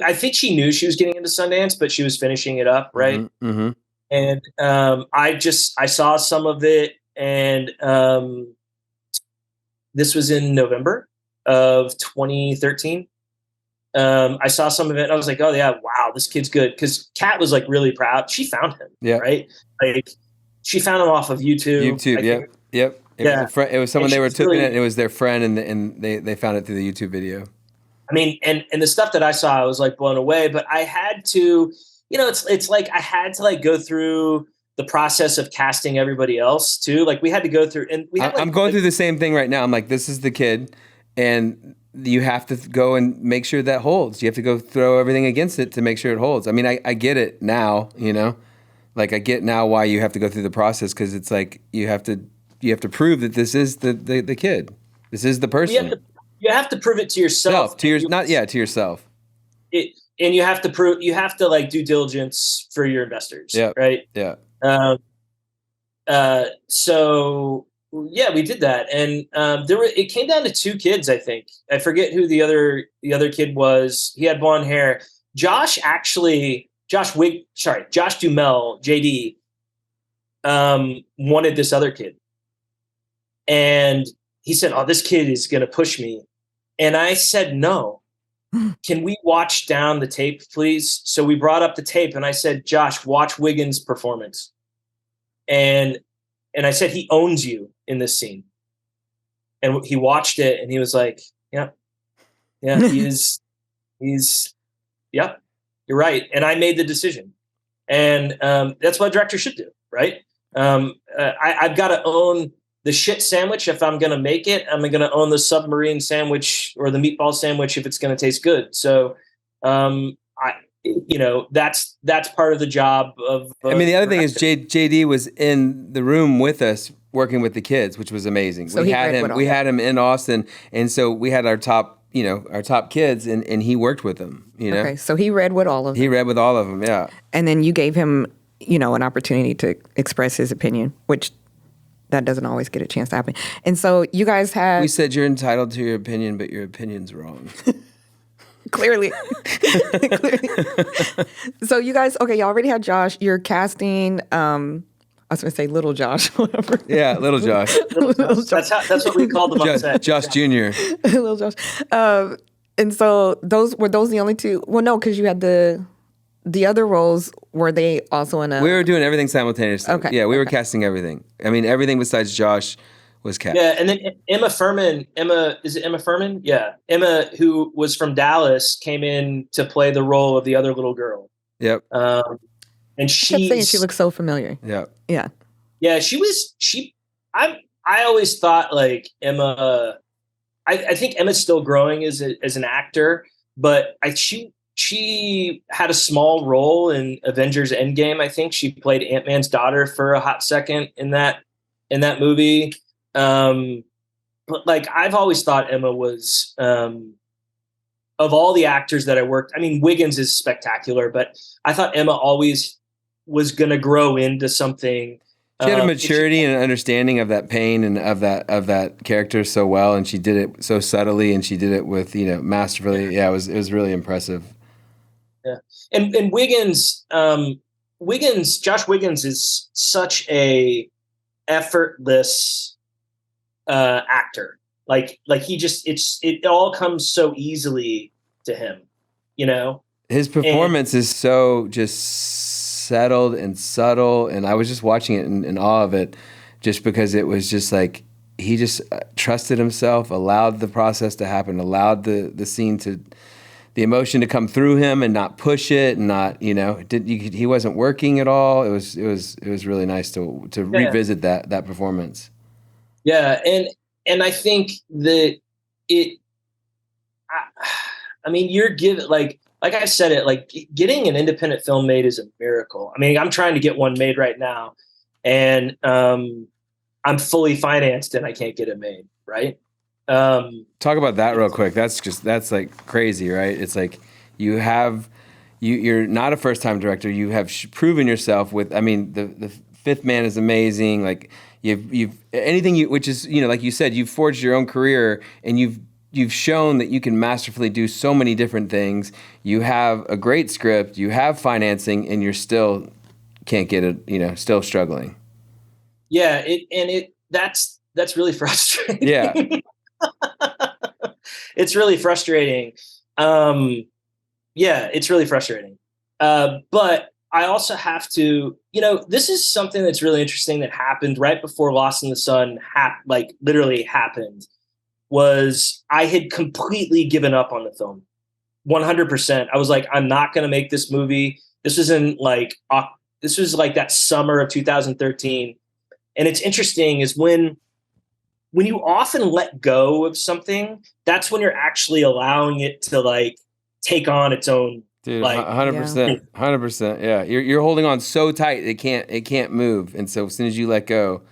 I think she knew she was getting into Sundance, but she was finishing it up, right? Mm-hmm. And I saw some of it, and this was in November of 2013. I saw some of it, and I was like, oh yeah, wow, this kid's good. Because Kat was like really proud. She found him, right? Like, she found him off of YouTube. Yep. It was someone they were taking it, and it was their friend, and they found it through the YouTube video. I mean, and the stuff that I saw, I was like blown away. But I had to, you know, it's like I had to like go through the process of casting everybody else too. Like we had to go through, and I'm going through the same thing right now. I'm like, this is the kid, and you have to go and make sure that holds. You have to go throw everything against it to make sure it holds. I mean, I get it now, you know. Like, I get now why you have to go through the process, because it's like you have to to prove that this is the kid. This is the person. You have to prove it to yourself. To yourself. And you have to like due diligence for your investors. Yeah. Right. Yeah. So yeah, we did that, and it came down to 2 kids. I think I forget who the other kid was. He had blonde hair. Josh Dumel, JD, wanted this other kid, and he said, "Oh, this kid is going to push me," and I said, "No. Can we watch down the tape, please?" So we brought up the tape, and I said, "Josh, watch Wiggins' performance," and I said, "He owns you in this scene." And he watched it, and he was like, "Yeah, he's, yep, you're right." And I made the decision, and that's what a director should do, right? I've got to own the shit sandwich if I'm going to make it. I'm going to own the submarine sandwich or the meatball sandwich if it's going to taste good. So, that's part of the job of. I mean, the other thing is JD was in the room with us working with the kids, which was amazing. So we had him in Austin, and so we had our top kids, and he worked with them. Okay, so he read with all of them. He read with all of them, yeah. And then you gave him, an opportunity to express his opinion, which that doesn't always get a chance to happen. And so you guys had. We said you're entitled to your opinion, but your opinion's wrong. Clearly. So you guys, okay, you already had Josh. You're casting, I was going to say little Josh, whatever. Yeah, little Josh. Little Josh. That's what we called him on set. Josh Jr. Little Josh. And so were those the only 2? Well, no, because you had the other roles. Were they also in a? We were doing everything simultaneously. Okay. Yeah, we were casting everything. I mean, everything besides Josh was cast. Yeah, and then Emma, is it Emma Furman? Yeah. Emma, who was from Dallas, came in to play the role of the other little girl. Yep. I And kept saying she looks so familiar. Yeah. Yeah. Yeah, I always thought like Emma, I think Emma's still growing as an actor, but she had a small role in Avengers Endgame. I think she played Ant-Man's daughter for a hot second in that movie. But like, I've always thought Emma was, of all the actors that I worked, I mean, Wiggins is spectacular, but I thought Emma always was going to grow into something. She had a maturity and an understanding of that pain and of that character so well, and she did it so subtly, and she did it with masterfully. Yeah, it was really impressive. Yeah, and Wiggins, Josh Wiggins is such a effortless actor. Like he just it all comes so easily to him, His performance is so just settled and subtle, and I was just watching it in awe of it, just because it was just like he just trusted himself, allowed the process to happen, allowed the scene the emotion to come through him, and not push it, and not he wasn't working at all. It was really nice to revisit that performance. Yeah, and I think that I mean, you're given like I said it, like getting an independent film made is a miracle. I mean, I'm trying to get one made right now, and I'm fully financed and I can't get it made. Right. Talk about that real quick. That's like crazy, right? It's like you're not a first time director. You have proven yourself with, I mean, the Fifth Man is amazing. Like you've anything which is, like you said, you've forged your own career, and you've shown that you can masterfully do so many different things. You have a great script, you have financing, and you're still can't get it, still struggling. Yeah, that's really frustrating. Yeah. It's really frustrating. Yeah, it's really frustrating. But I also have to, this is something that's really interesting that happened right before Lost in the Sun literally happened. Was I had completely given up on the film, 100%. I was like, I'm not going to make this movie. This was that summer of 2013. And it's interesting is when you often let go of something, that's when you're actually allowing it to take on its own. Dude, 100%, 100%. Yeah, you're holding on so tight it can't move, and so as soon as you let go,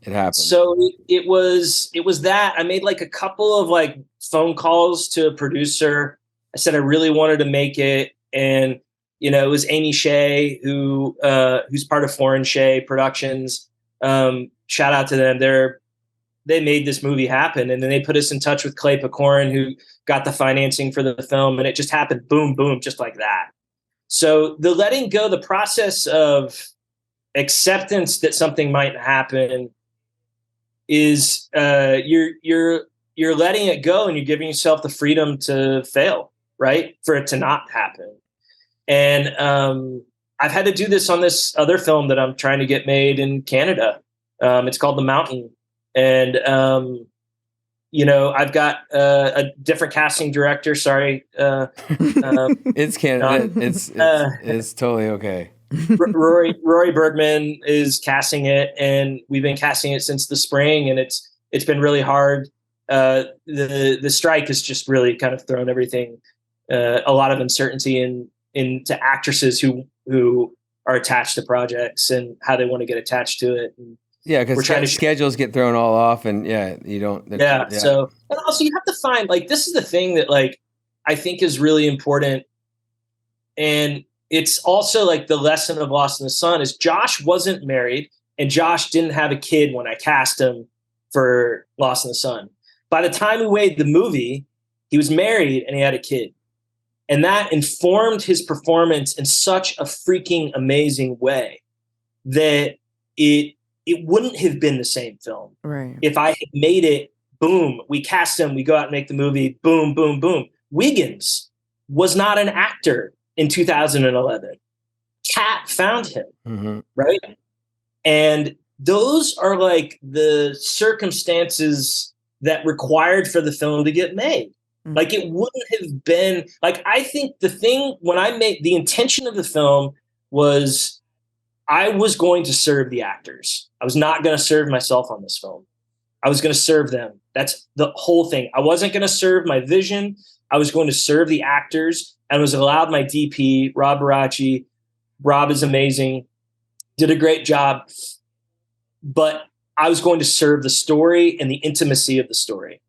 it happened. So it was that I made like a couple of like phone calls to a producer. I said I really wanted to make it, and it was Amy Shea, who's part of Foreign Shea Productions. Shout out to them. They made this movie happen, and then they put us in touch with Clay Pecorin, who got the financing for the film, and it just happened, boom, boom, just like that. So the letting go, the process of acceptance that something might happen is you're letting it go, and you're giving yourself the freedom to fail, right? For it to not happen. And I've had to do this on this other film that I'm trying to get made in Canada. It's called The Mountain. And, I've got a different casting director. Sorry. It's Canada. It's totally okay. Rory Bergman is casting it, and we've been casting it since the spring, and it's been really hard. The strike has just really kind of thrown everything, a lot of uncertainty into actresses who are attached to projects and how they want to get attached to it. And yeah, because schedules get thrown all off, and you don't. Yeah. So, and also you have to find, like, this is the thing that, like, I think is really important, and it's also like the lesson of Lost in the Sun is Josh wasn't married, and Josh didn't have a kid when I cast him for Lost in the Sun. By the time we made the movie, he was married and he had a kid. And that informed his performance in such a freaking amazing way that it wouldn't have been the same film. Right. If I had made it, boom, we cast him, we go out and make the movie, boom, boom, boom. Wiggins was not an actor in 2011. Kat found him, right? And those are like the circumstances that required for the film to get made. Like, it wouldn't have been like, I think the thing when I made the intention of the film was I was going to serve the actors. I was not going to serve myself on this film. I was going to serve them. That's the whole thing. I wasn't going to serve my vision. I was going to serve the actors, and was allowed my DP, Rob Baracci. Rob is amazing, did a great job, but I was going to serve the story and the intimacy of the story.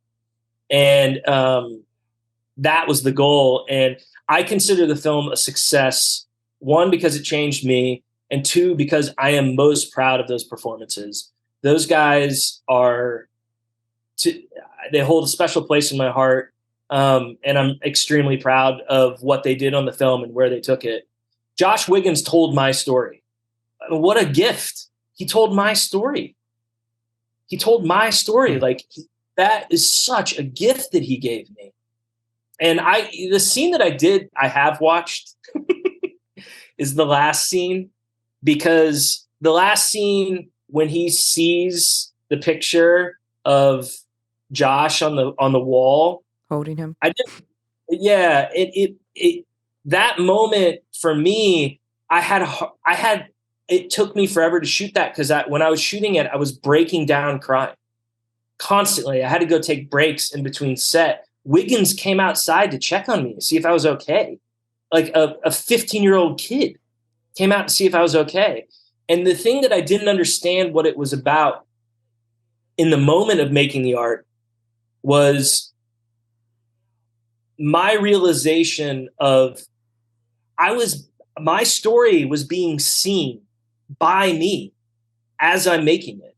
And that was the goal. And I consider the film a success, one, because it changed me, and two, because I am most proud of those performances. Those guys they hold a special place in my heart. And I'm extremely proud of what they did on the film and where they took it. Josh Wiggins told my story. What a gift. He told my story. Like, that is such a gift that he gave me. And the scene that I have watched is the last scene, because the last scene when he sees the picture of Josh on the wall, holding him. That moment for me, it took me forever to shoot that, because when I was shooting it, I was breaking down crying constantly. I had to go take breaks in between set. Wiggins came outside to check on me, to see if I was okay. Like a 15-year-old kid came out to see if I was okay. And the thing that I didn't understand what it was about in the moment of making the art was my realization of my story was being seen by me as I'm making it.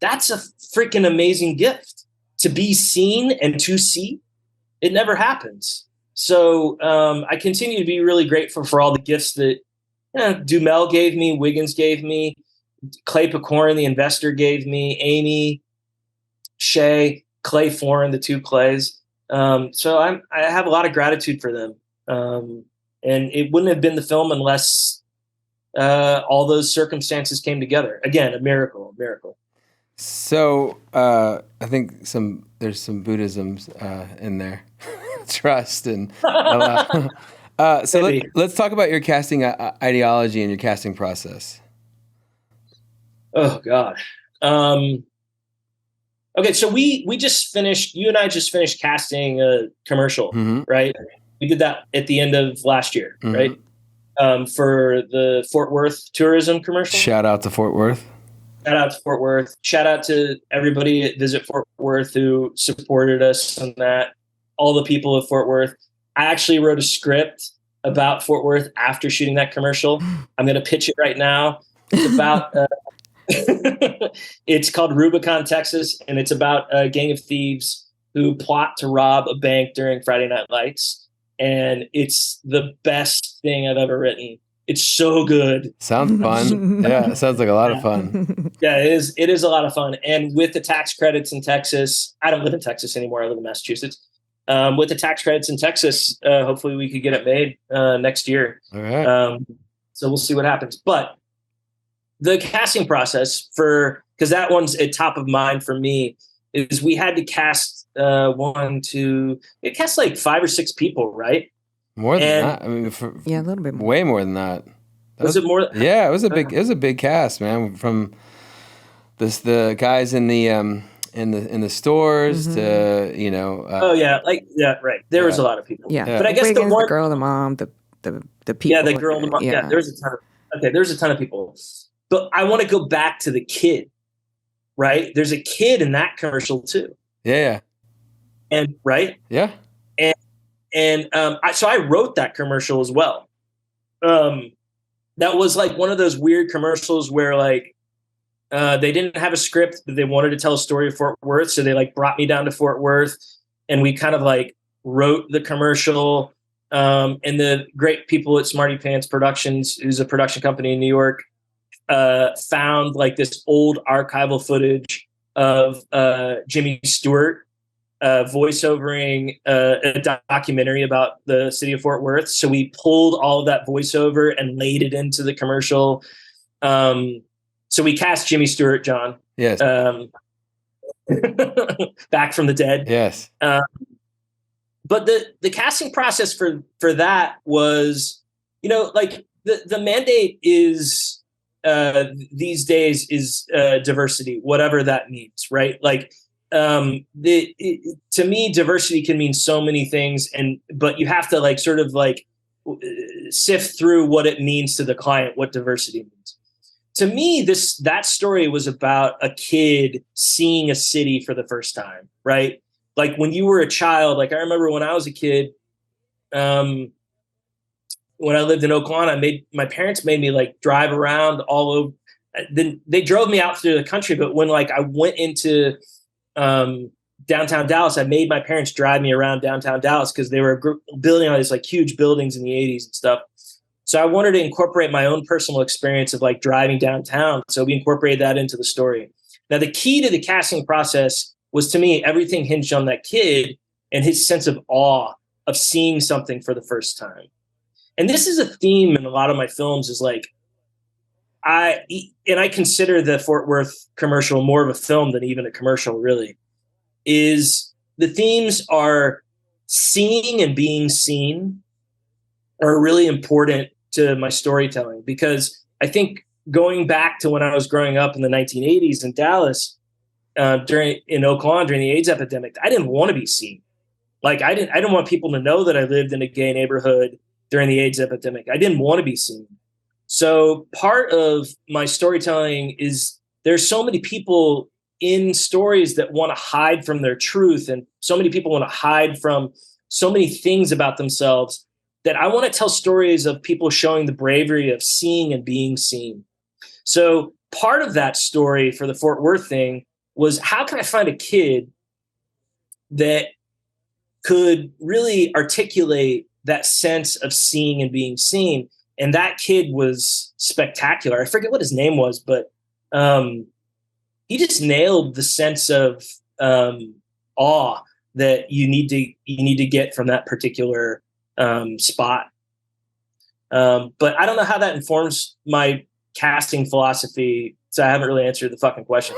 That's a freaking amazing gift, to be seen and to see. It never happens. So I continue to be really grateful for all the gifts that Dumel gave me, Wiggins gave me, Clay Pecorin, the investor, gave me, Amy, Shea, Clay Foreign, the two Clays. So I have a lot of gratitude for them. And it wouldn't have been the film unless all those circumstances came together. Again, a miracle. So I think there's some Buddhisms in there, trust and so let's talk about your casting ideology and your casting process. Oh God. Okay, so we just finished. You and I just finished casting a commercial, right? We did that at the end of last year, right? For the Fort Worth tourism commercial. Shout out to Fort Worth. Shout out to Fort Worth. Shout out to everybody at Visit Fort Worth who supported us on that. All the people of Fort Worth. I actually wrote a script about Fort Worth after shooting that commercial. I'm going to pitch it right now. It's about, it's called Rubicon, Texas, and it's about a gang of thieves who plot to rob a bank during Friday Night Lights. And it's the best thing I've ever written. It's so good. Sounds fun. Yeah, it sounds like a lot of fun. Yeah, it is. It is a lot of fun. And with the tax credits in Texas, I don't live in Texas anymore. I live in Massachusetts. With the tax credits in Texas, hopefully we could get it made next year. All right. So we'll see what happens. But the casting process because that one's at top of mind for me, is we had to cast it cast like 5 or 6 people, right? More than that. I mean, a little bit more. Way more than that. Was it more? Yeah, it was a big cast, man. From the guys in the stores to right. There was a lot of people. Yeah, but I guess the girl, the mom, the people. Yeah, the girl, the mom. Yeah, there's a ton. There's a ton of people. But I want to go back to the kid, right? There's a kid in that commercial too. Yeah. And right. Yeah. So I wrote that commercial as well. That was like one of those weird commercials where like they didn't have a script, but they wanted to tell a story of Fort Worth. So they like brought me down to Fort Worth and we kind of like wrote the commercial. And the great people at Smarty Pants Productions, who's a production company in New York, found like this old archival footage of Jimmy Stewart voiceovering a documentary about the city of Fort Worth. So we pulled all of that voiceover and laid it into the commercial. So we cast Jimmy Stewart, John. Yes. Back from the dead. Yes. But the casting process for that was, like the mandate is these days is diversity, whatever that means, right? Like to me, diversity can mean so many things, but you have to like sort of like sift through what it means to the client, what diversity means. To me, that story was about a kid seeing a city for the first time, right? Like when you were a child, like I remember when I was a kid, when I lived in Oakland, my parents made me like drive around all over. Then they drove me out through the country, but when like I went into downtown Dallas, I made my parents drive me around downtown Dallas because they were building all these like huge buildings in the 80s and stuff. So I wanted to incorporate my own personal experience of like driving downtown. So we incorporated that into the story. Now, the key to the casting process was, to me, everything hinged on that kid and his sense of awe of seeing something for the first time. And this is a theme in a lot of my films, is like, I consider the Fort Worth commercial more of a film than even a commercial, really, is the themes are seeing and being seen are really important to my storytelling, because I think going back to when I was growing up in the 1980s in Dallas, in Oakland during the AIDS epidemic, I didn't want to be seen. Like I didn't want people to know that I lived in a gay neighborhood during the AIDS epidemic. I didn't want to be seen. So part of my storytelling is there's so many people in stories that want to hide from their truth, and so many people want to hide from so many things about themselves, that I want to tell stories of people showing the bravery of seeing and being seen. So part of that story for the Fort Worth thing was, how can I find a kid that could really articulate that sense of seeing and being seen? And that kid was spectacular. I forget what his name was, but he just nailed the sense of awe that you need to get from that particular spot. But I don't know how that informs my casting philosophy, so I haven't really answered the fucking question.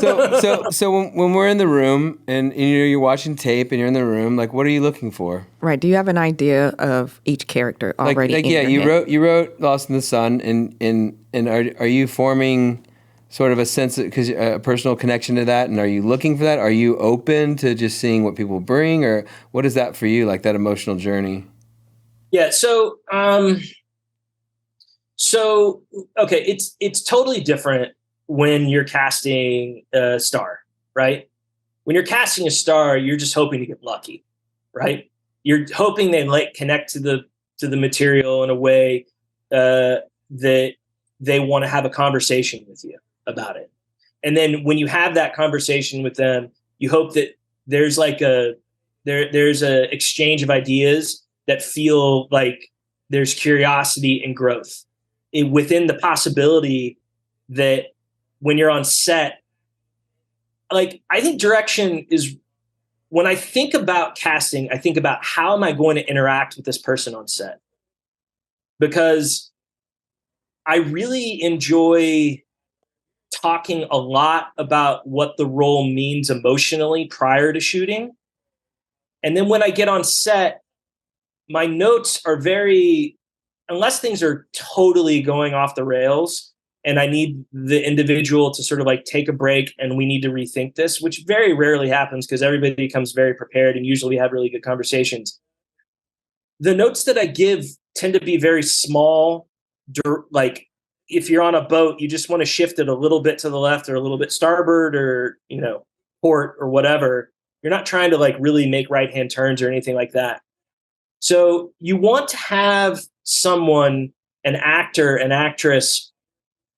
So when we're in the room and you're watching tape and you're in the room, like, what are you looking for? Right. Do you have an idea of each character already? Like in yeah, your head? you wrote Lost in the Sun, and are you forming sort of a sense of, because a personal connection to that, and are you looking for that? Are you open to just seeing what people bring, or what is that for you, like that emotional journey? Yeah. So So, okay, it's totally different when you're casting a star, right? When you're casting a star, you're just hoping to get lucky, right? You're hoping they like connect to the material in a way that they want to have a conversation with you about it. And then when you have that conversation with them, you hope that there's like there's a exchange of ideas that feel like there's curiosity and growth within the possibility that when you're on set, like I think direction is, when I think about casting, I think about how am I going to interact with this person on set? Because I really enjoy talking a lot about what the role means emotionally prior to shooting. And then when I get on set, my notes are very, unless things are totally going off the rails and I need the individual to sort of like take a break and we need to rethink this, which very rarely happens because everybody comes very prepared and usually have really good conversations. The notes that I give tend to be very small, like if you're on a boat, you just want to shift it a little bit to the left or a little bit starboard or, port or whatever. You're not trying to like really make right-hand turns or anything like that. So you want to have someone, an actor, an actress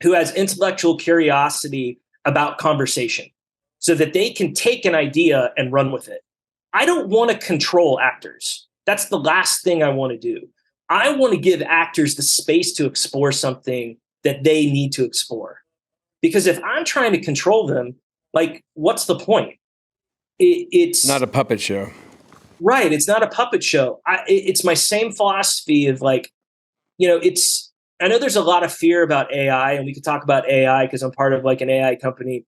who has intellectual curiosity about conversation so that they can take an idea and run with it. I don't want to control actors. That's the last thing I want to do. I want to give actors the space to explore something that they need to explore. Because if I'm trying to control them, like, what's the point? It's not a puppet show. Right. It's not a puppet show. It's my same philosophy of like, I know there's a lot of fear about AI, and we could talk about AI because I'm part of like an AI company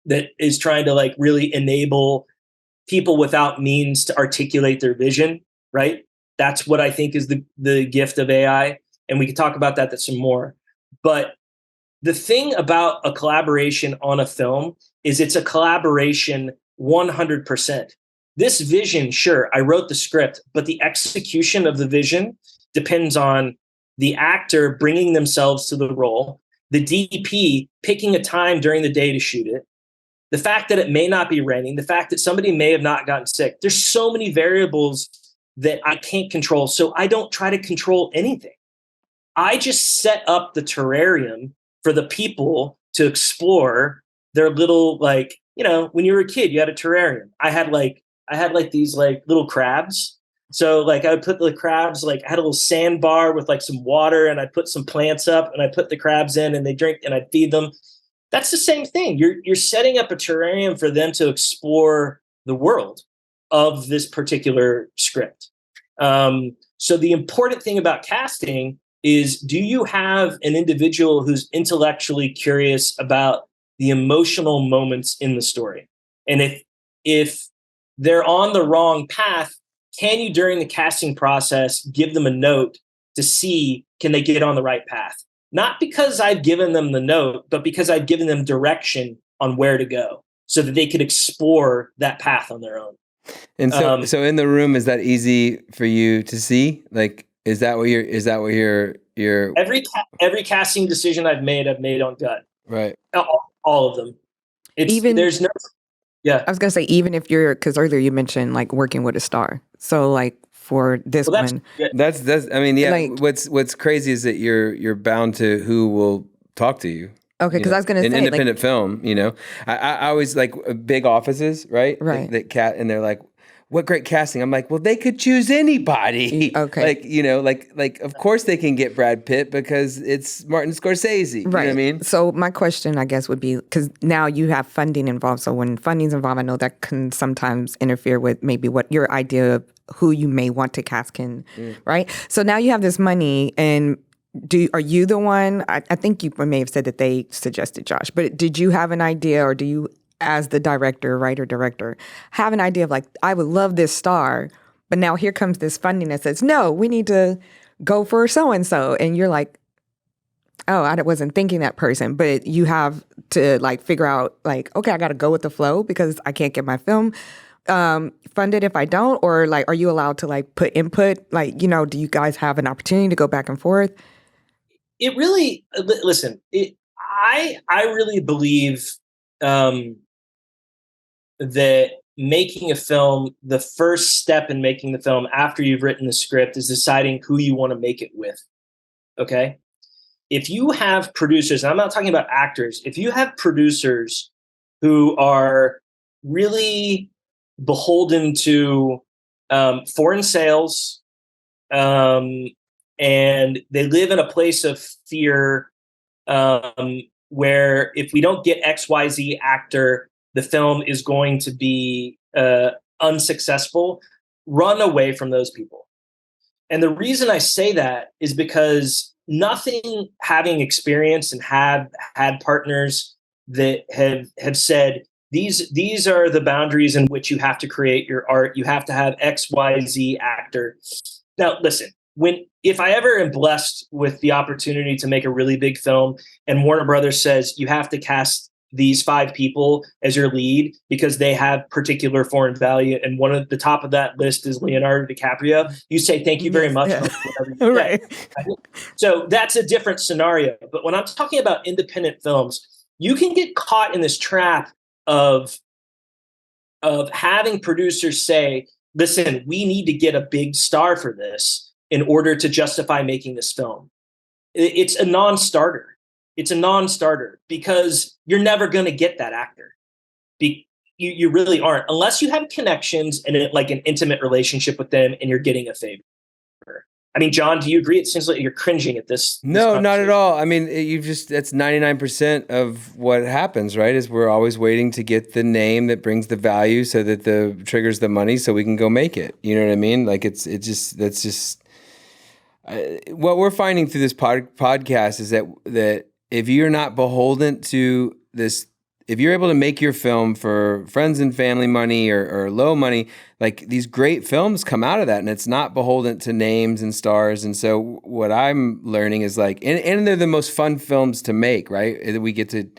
that is trying to like really enable people without means to articulate their vision, right? That's what I think is the gift of AI. And we could talk about that some more. But the thing about a collaboration on a film is it's a collaboration 100%. This vision, sure, I wrote the script, but the execution of the vision depends on the actor bringing themselves to the role, the DP picking a time during the day to shoot it, the fact that it may not be raining, the fact that somebody may have not gotten sick. There's so many variables that I can't control, so I don't try to control anything. I just set up the terrarium for the people to explore their little, like, when you were a kid, you had a terrarium. I had these like little crabs. So like I would put the crabs, like I had a little sandbar with like some water and I'd put some plants up and I put the crabs in and they drink and I'd feed them. That's the same thing. You're setting up a terrarium for them to explore the world of this particular script. So the important thing about casting is, do you have an individual who's intellectually curious about the emotional moments in the story? And if they're on the wrong path, can you, during the casting process, give them a note to see, can they get on the right path? Not because I've given them the note, but because I've given them direction on where to go so that they could explore that path on their own. And so in the room, is that easy for you to see? Like, is that what you're every casting decision I've made on gut. Right. All of them. Yeah. I was gonna say, even if because earlier you mentioned like working with a star. So like for this one, that's I mean, yeah. Like, what's crazy is that you're bound to who will talk to you. Okay, because I was gonna say, an independent film. I always like big offices, right? Right. And they're like, what great casting. I'm like, well, they could choose anybody. Okay. Like of course they can get Brad Pitt because it's Martin Scorsese. You know what I mean? So my question, I guess, would be, because now you have funding involved. So when funding's involved, I know that can sometimes interfere with maybe what your idea of who you may want to cast can, right? So now you have this money, and are you the one? I think you may have said that they suggested Josh, but did you have an idea, or do you, as the writer-director, have an idea of like, I would love this star, but now here comes this funding that says, no, we need to go for so-and-so. And you're like, oh, I wasn't thinking that person. But you have to like figure out like, okay, I got to go with the flow because I can't get my film funded if I don't? Or like, are you allowed to like put input? Like, do you guys have an opportunity to go back and forth? it really, listen, I really believe that making a film, the first step in making the film after you've written the script is deciding who you want to make it with. Okay. If you have producers, and I'm not talking about actors, if you have producers who are really beholden to foreign sales, and they live in a place of fear, where if we don't get XYZ actor, the film is going to be unsuccessful, run away from those people. And the reason I say that is because nothing having experience and have had partners that have said, these are the boundaries in which you have to create your art. You have to have XYZ actor. Now, listen, if I ever am blessed with the opportunity to make a really big film and Warner Brothers says you have to cast these 5 people as your lead because they have particular foreign value, and one of the top of that list is Leonardo DiCaprio, you say, thank you very much. Yeah. Right. So that's a different scenario. But when I'm talking about independent films, you can get caught in this trap of having producers say, listen, we need to get a big star for this in order to justify making this film. It's a non-starter. It's a non-starter because you're never going to get that actor. You really aren't, unless you have connections and like an intimate relationship with them and you're getting a favor. I mean, John, do you agree? It seems like you're cringing at this. No, not at all. I mean, that's 99% of what happens, right? Is we're always waiting to get the name that brings the value so that triggers the money so we can go make it. You know what I mean? Like that's just what we're finding through this podcast is that if you're not beholden to this, if you're able to make your film for friends and family money or low money, like these great films come out of that, and it's not beholden to names and stars. And so what I'm learning is like, and they're the most fun films to make, right? We get to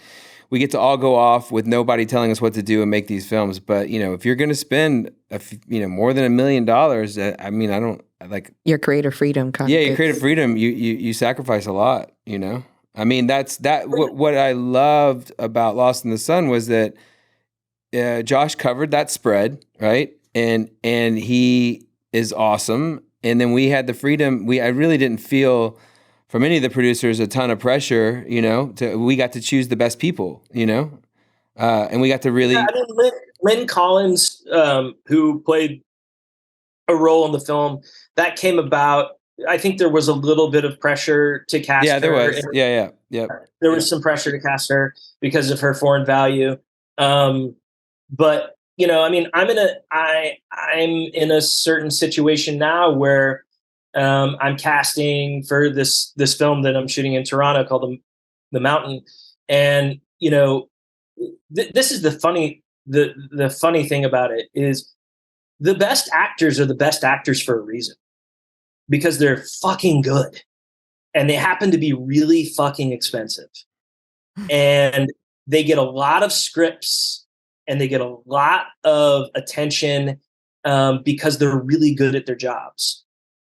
all go off with nobody telling us what to do and make these films. But if you're going to spend more than $1 million, I mean, I don't like your creative freedom. Yeah, your creative freedom. You sacrifice a lot. I mean, what I loved about Lost in the Sun was that Josh covered that spread, right? And he is awesome. And then we had the freedom. I really didn't feel from any of the producers a ton of pressure, we got to choose the best people, and we got to really. Yeah, I mean, Lynn Collins, who played a role in the film, that came about. I think there was a little bit of pressure to cast her. Yeah, there was. Yeah. There was some pressure to cast her because of her foreign value. But I mean, I'm in a certain situation now where I'm casting for this film that I'm shooting in Toronto called The Mountain, and this is the funny thing about it is the best actors are the best actors for a reason. Because they're fucking good and they happen to be really fucking expensive, and they get a lot of scripts and they get a lot of attention because they're really good at their jobs.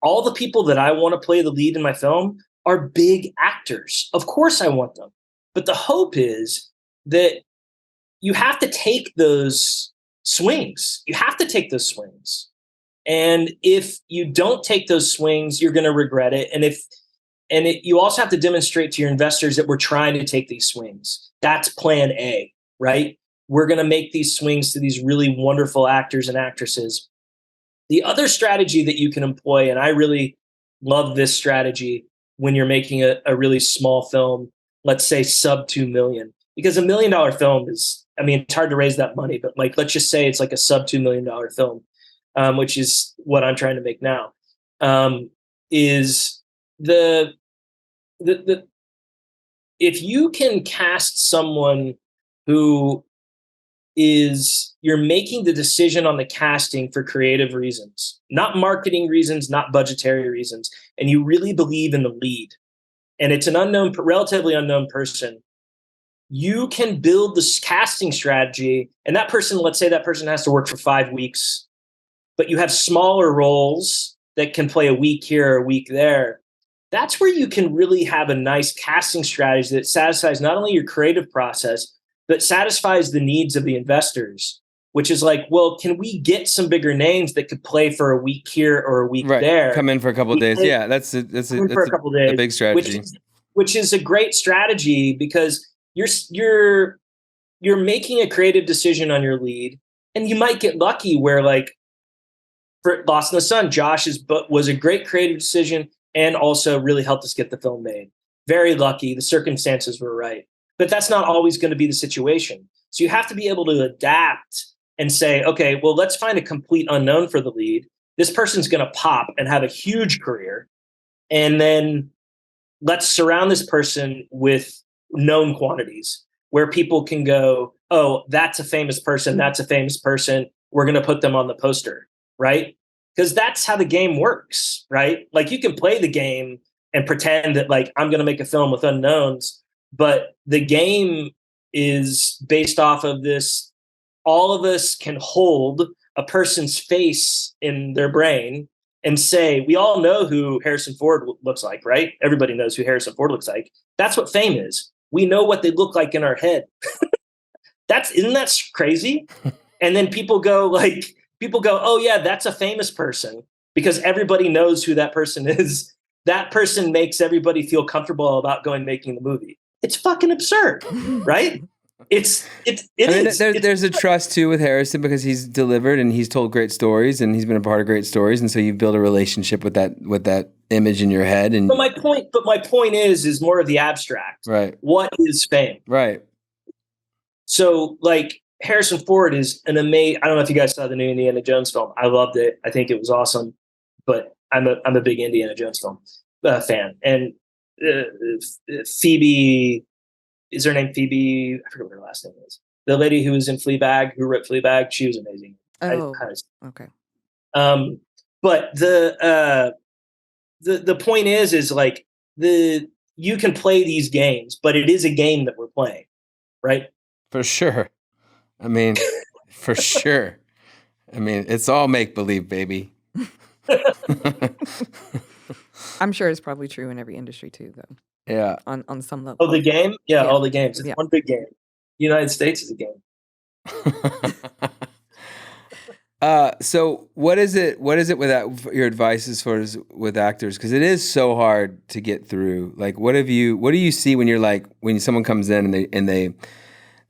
All the people that I want to play the lead in my film are big actors. Of course I want them. But the hope is that you have to take those swings. You have to take those swings. And if you don't take those swings, you're going to regret it. You also have to demonstrate to your investors that we're trying to take these swings. That's plan A, right? We're going to make these swings to these really wonderful actors and actresses. The other strategy that you can employ, and I really love this strategy when you're making a really small film, let's say sub 2 million, because $1 million film is, I mean, it's hard to raise that money, but like, let's just say it's like a sub $2 million film. Which is what I'm trying to make now, is the if you can cast someone who you're making the decision on the casting for creative reasons, not marketing reasons, not budgetary reasons, and you really believe in the lead, and it's an relatively unknown person, you can build this casting strategy, and that person, let's say that person has to work for 5 weeks, but you have smaller roles that can play a week here or a week there. that's where you can really have a nice casting strategy that satisfies not only your creative process, but satisfies the needs of the investors, which is like, well, can we get some bigger names that could play for a week here or a week Right. there? Come in for a couple of days. Yeah, that's For a couple of days, a big strategy. Which is a great strategy because you're making a creative decision on your lead, and you might get lucky where, like, for Lost in the Sun, Josh was a great creative decision and also really helped us get the film made. Very lucky. The circumstances were right. But that's not always going to be the situation. So you have to be able to adapt and say, okay, well, let's find a complete unknown for the lead. This person's going to pop and have a huge career. And then let's surround this person with known quantities where people can go, oh, that's a famous person. That's a famous person. We're going to put them on the poster, right? Because that's how the game works, right? Like, you can play the game and pretend that, like, I'm going to make a film with unknowns, but the game is based off of this. All of us can hold a person's face in their brain and say, we all know who Harrison Ford looks like, right? Everybody knows who Harrison Ford looks like. That's what fame is. We know what they look like in our head. Isn't that crazy? And then people go, oh yeah, that's a famous person, because everybody knows who that person is. That person makes everybody feel comfortable about going making the movie. It's fucking absurd, right? There's a trust too with Harrison because he's delivered and he's told great stories and he's been a part of great stories, and so you build a relationship with that image in your head. And my point is more of the abstract. Right. What is fame? Right. So, like, Harrison Ford is an amazing. I don't know if you guys saw the new Indiana Jones film. I loved it. I think it was awesome. But I'm a big Indiana Jones film fan. And Phoebe, is her name Phoebe? I forget what her last name is. The lady who was in Fleabag, who wrote Fleabag, she was amazing. Oh, okay. But the point is like, you can play these games, but it is a game that we're playing, right? For sure. I mean, for sure. I mean, it's all make believe, baby. I'm sure it's probably true in every industry too, though. Yeah. On some level. Oh, the game? Yeah, all the games. It's one big game. United States is a game. So what is it with your advice as far as with actors? Because it is so hard to get through. Like, what do you see when you're like, when someone comes in and they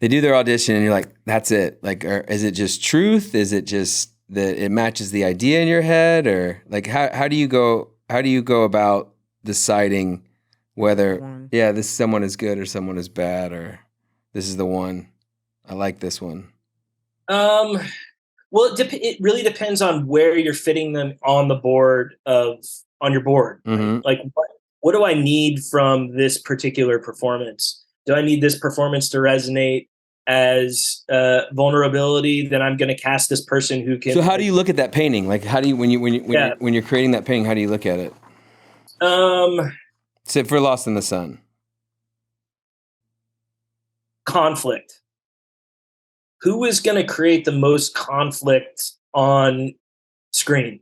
do their audition and you're like, that's it? Like, is it just truth? Is it just that it matches the idea in your head? Or like, how do you go about deciding whether, this someone is good or someone is bad, or this is the one, I like this one? Well, it really depends on where you're fitting them on your board. Mm-hmm. Right? Like, what do I need from this particular performance? Do I need this performance to resonate as vulnerability? Then I'm going to cast this person who can. So how do you look at that painting? Like, how do you when you're creating that painting? How do you look at it? So for Lost in the Sun, conflict. Who is going to create the most conflict on screen?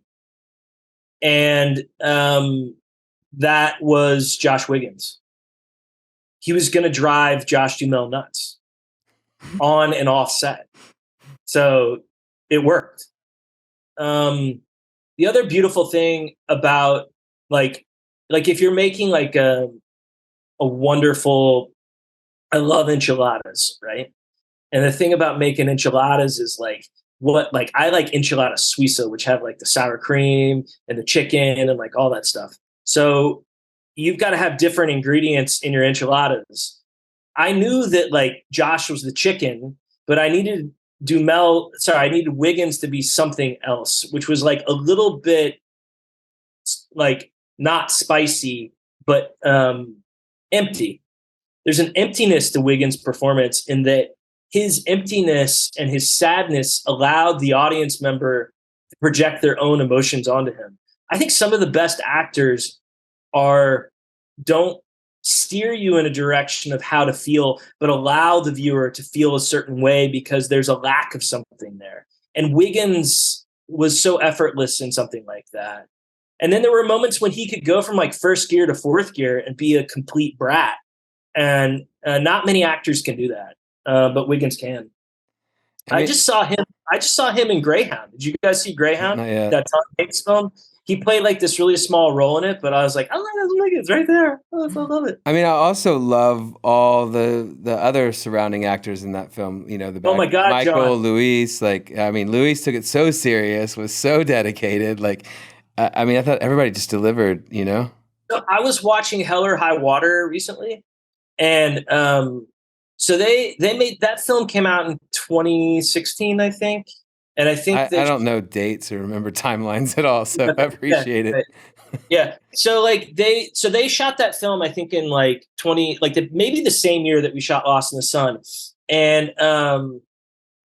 And that was Josh Wiggins. He was going to drive Josh Duhamel nuts on and off set. So it worked. The other beautiful thing about like if you're making like a wonderful, I love enchiladas, right? And the thing about making enchiladas is I like enchilada suiza, which have like the sour cream and the chicken and like all that stuff. So you've got to have different ingredients in your enchiladas. I knew that like Josh was the chicken, but I needed Wiggins to be something else, which was like a little bit like not spicy, but empty. There's an emptiness to Wiggins' performance in that his emptiness and his sadness allowed the audience member to project their own emotions onto him. I think some of the best actors don't steer you in a direction of how to feel, but allow the viewer to feel a certain way because there's a lack of something there. And Wiggins was so effortless in something like that. And then there were moments when he could go from like first gear to fourth gear and be a complete brat. And not many actors can do that, but Wiggins can. I just saw him in Greyhound. Did you guys see Greyhound? Not yet. That Tom Hanks film. He played like this really small role in it, but I was like, oh, that's Wiggins right there. Oh, I love it. I mean, I also love all the other surrounding actors in that film. You know, Oh my God, Michael, John. Luis. Like, I mean, Luis took it so serious, was so dedicated. Like, I mean, I thought everybody just delivered. You know. So I was watching Hell or High Water recently, and so they made that film came out in 2016, I think. And I think I don't know dates or remember timelines at all, so I appreciate it. Yeah. So like they shot that film, I think in like maybe the same year that we shot Lost in the Sun. And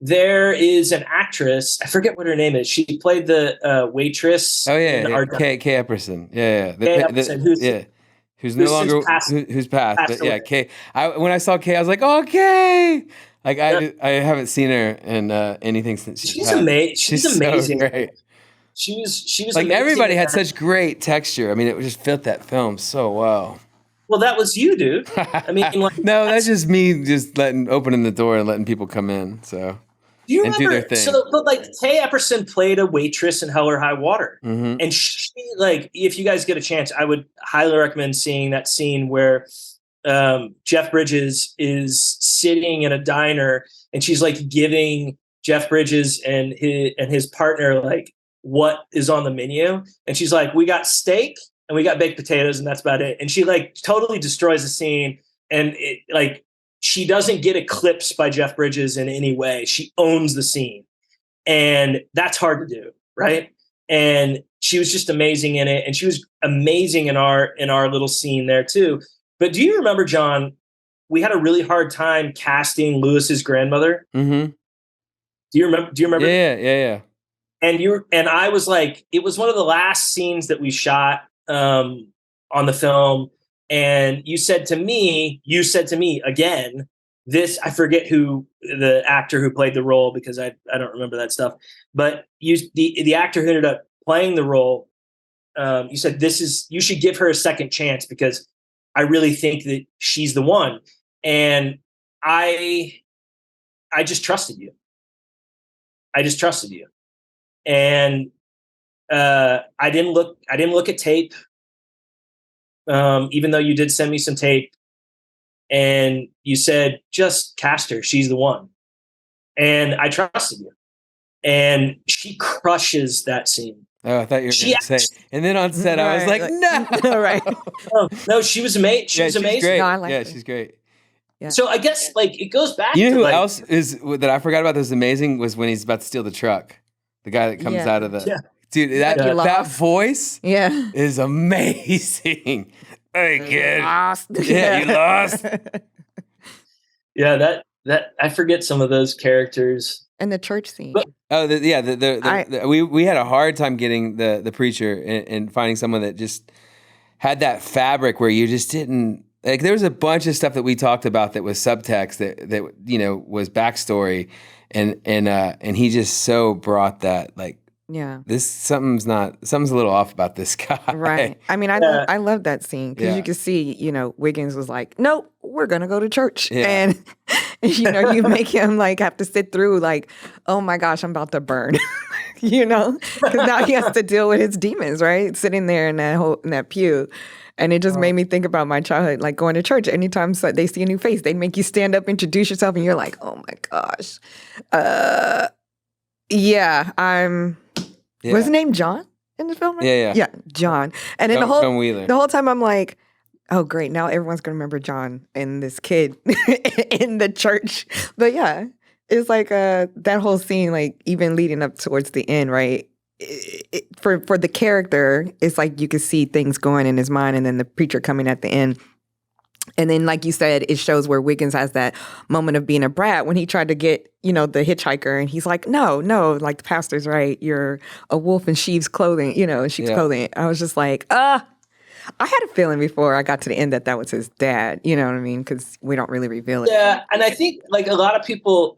there is an actress, I forget what her name is. She played the waitress. Oh yeah, Kay Epperson. Yeah. Kay Epperson, who's no longer who's passed. But yeah, Kay. When I saw Kay, I was like, oh, Kay. Like I haven't seen her in anything since she's amazing. She's amazing. So great. She was like amazing. Everybody had such great texture. I mean, it just fit that film so well. Well, that was you, dude. I mean, like, no, that's just me, just opening the door and letting people come in. So do you and remember? Do their thing. So, but like Kay Epperson played a waitress in Hell or High Water, and she, like, if you guys get a chance, I would highly recommend seeing that scene where Jeff Bridges is sitting in a diner and she's like giving Jeff Bridges and his partner like what is on the menu, and she's like, we got steak and we got baked potatoes and that's about it, and she like totally destroys the scene, and it, like, she doesn't get eclipsed by Jeff Bridges in any way. She owns the scene, and that's hard to do, right? And she was just amazing in it, and she was amazing in our little scene there too. But do you remember, John, we had a really hard time casting Lewis's grandmother? Mm-hmm. Do you remember? Yeah. And I was like, it was one of the last scenes that we shot on the film. And you said to me again, I forget who the actor who played the role, because I don't remember that stuff. But the actor who ended up playing the role, you said, you should give her a second chance because I really think that she's the one. And I just trusted you. And I didn't look at tape, even though you did send me some tape. And you said, just cast her. She's the one. And I trusted you. And she crushes that scene. Oh, I thought you were going to say. And then on set, I was like, no. Right. No, she was amazing. She's amazing. Great. No, she's great. Yeah. So I guess like it goes back. You know to, who like, else is that I forgot about? That was amazing. Was when he's about to steal the truck. The guy that comes out of the dude. That voice, is amazing. Hey kid, lost. You lost. Yeah, that I forget some of those characters. And the church scene. We had a hard time getting the preacher and finding someone that just had that fabric where you just didn't like. There was a bunch of stuff that we talked about that was subtext that you know was backstory, and he just so brought that like. Yeah. Something's a little off about this guy. Right. I mean, I love that scene because you can see, you know, Wiggins was like, nope, we're going to go to church. Yeah. And, you know, you make him like have to sit through like, oh my gosh, I'm about to burn, you know, because now he has to deal with his demons, right? Sitting there in that pew. And it just made me think about my childhood, like going to church. Anytime they see a new face, they make you stand up, introduce yourself, and you're like, oh my gosh. Was his name John in the film? Yeah, John. And then the whole time I'm like, oh great, now everyone's gonna remember John and this kid in the church. But yeah, it's like that whole scene, like even leading up towards the end, right? For the character, it's like you could see things going in his mind, and then the preacher coming at the end. And then, like you said, it shows where Wiggins has that moment of being a brat when he tried to get, you know, the hitchhiker. And he's like, no, like the pastor's right. You're a wolf in sheep's clothing, you know, sheep's clothing. I was just like, I had a feeling before I got to the end that was his dad. You know what I mean? Because we don't really reveal it. Yeah. And I think like a lot of people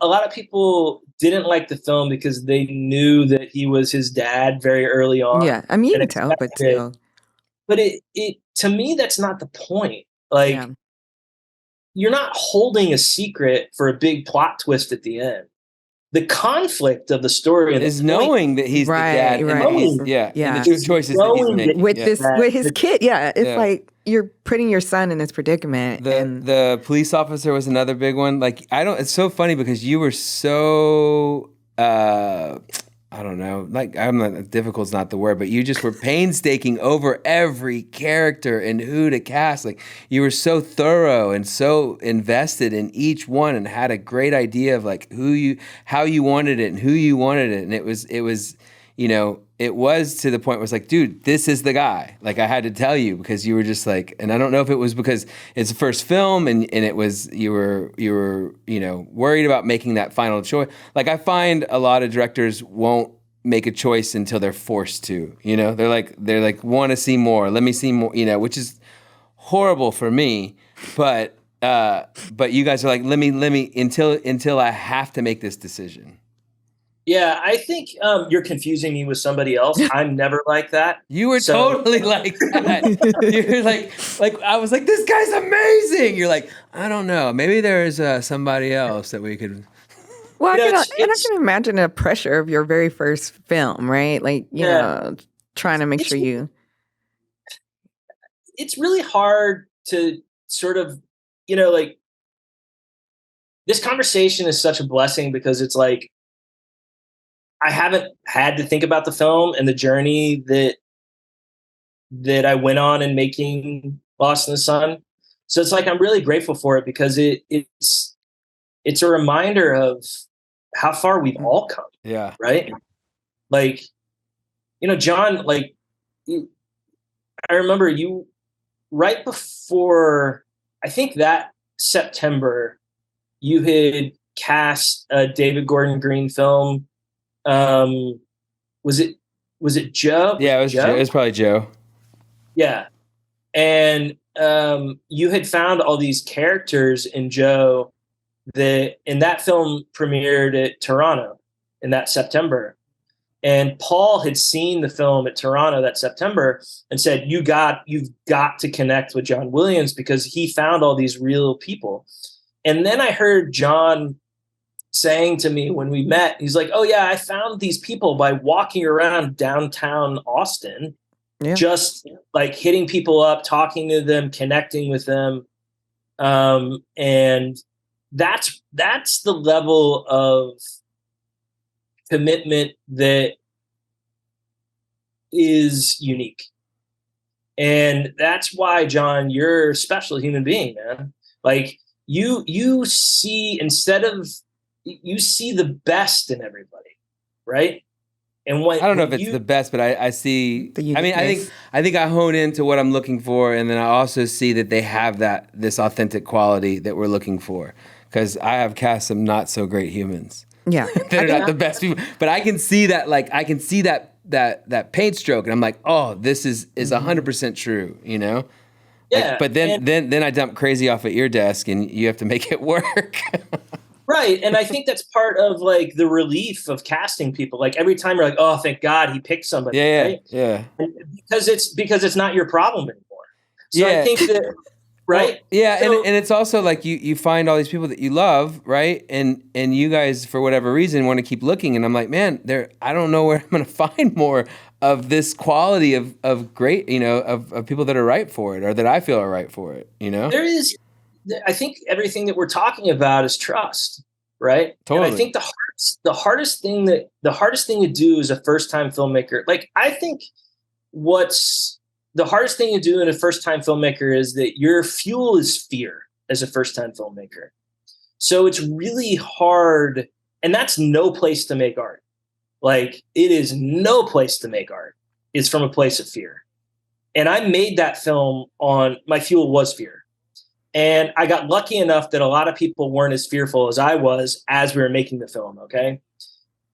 didn't like the film because they knew that he was his dad very early on. Yeah, I mean, you and can tell, but still. But it to me, that's not the point. Like, Yeah. you're not holding a secret for a big plot twist at the end. The conflict of the story and is knowing that he's Right, the dad, and right. that he's, Yeah. and the choices that he's Knowing that- making. With Yeah. this, with his kid, it's Yeah. like you're putting your son in this predicament. And The police officer was another big one. Like, it's so funny because you were so I don't know, like, I'm not, difficult's not the word, but you just were painstaking over every character and who to cast. Like, you were so thorough and so invested in each one and had a great idea of like how you wanted it and who you wanted it. And it was, it was to the point where it was like, dude, this is the guy. Like, I had to tell you because you were just like, and I don't know if it was because it's the first film and it was, you were, worried about making that final choice. Like, I find a lot of directors won't make a choice until they're forced to, they're like, want to see more. Let me see more, which is horrible for me. But you guys are like, let me, until I have to make this decision. Yeah, I think you're confusing me with somebody else. I'm never like that. You were totally like that. You're like I was like, this guy's amazing. You're like, I don't know. Maybe there's somebody else that we could. Well, I can imagine the pressure of your very first film, right? Like, you know, trying to make sure you. It's really hard to sort of, like, this conversation is such a blessing because it's like, I haven't had to think about the film and the journey that I went on in making Lost in the Sun. So it's like, I'm really grateful for it because it's a reminder of how far we've all come. Yeah. Right. Like, John, like, I remember you right before, I think that September, you had cast a David Gordon Green film. Was it Joe? Yeah, it was Joe. It was probably Joe. Yeah. And you had found all these characters in Joe that film premiered at Toronto in that September. And Paul had seen the film at Toronto that September and said, you've got to connect with John Williams because he found all these real people. And then I heard John saying to me when we met, he's like, oh yeah, I found these people by walking around downtown Austin, just like hitting people up, talking to them, connecting with them. And that's the level of commitment that is unique. And that's why, John, you're a special human being, man. Like, you see, you see the best in everybody, right? And I don't know if it's the best, but I see. I mean, I think I hone into what I'm looking for, and then I also see that they have this authentic quality that we're looking for. Because I have cast some not so great humans. Yeah, they're not the best people, but I can see that. Like, I can see that paint stroke, and I'm like, oh, this is 100% true. Yeah. Like, but then I dump crazy off at your desk, and you have to make it work. Right. And I think that's part of like the relief of casting people. Like, every time you're like, oh, thank God he picked somebody. Yeah. Right? Yeah. And because it's not your problem anymore. So I think that, right. Well, yeah. So, and it's also like you find all these people that you love. Right. And you guys, for whatever reason, want to keep looking. And I'm like, man, I don't know where I'm going to find more of this quality of great, of people that are right for it or that I feel are right for it. There is, I think everything that we're talking about is trust, right? Totally. And I think the hardest thing to do as a first-time filmmaker, like, I think what's the hardest thing to do in a first-time filmmaker is that your fuel is fear as a first-time filmmaker. So it's really hard, and that's no place to make art. Like, it is no place to make art. It's from a place of fear. And I made that film my fuel was fear. And I got lucky enough that a lot of people weren't as fearful as I was as we were making the film, okay?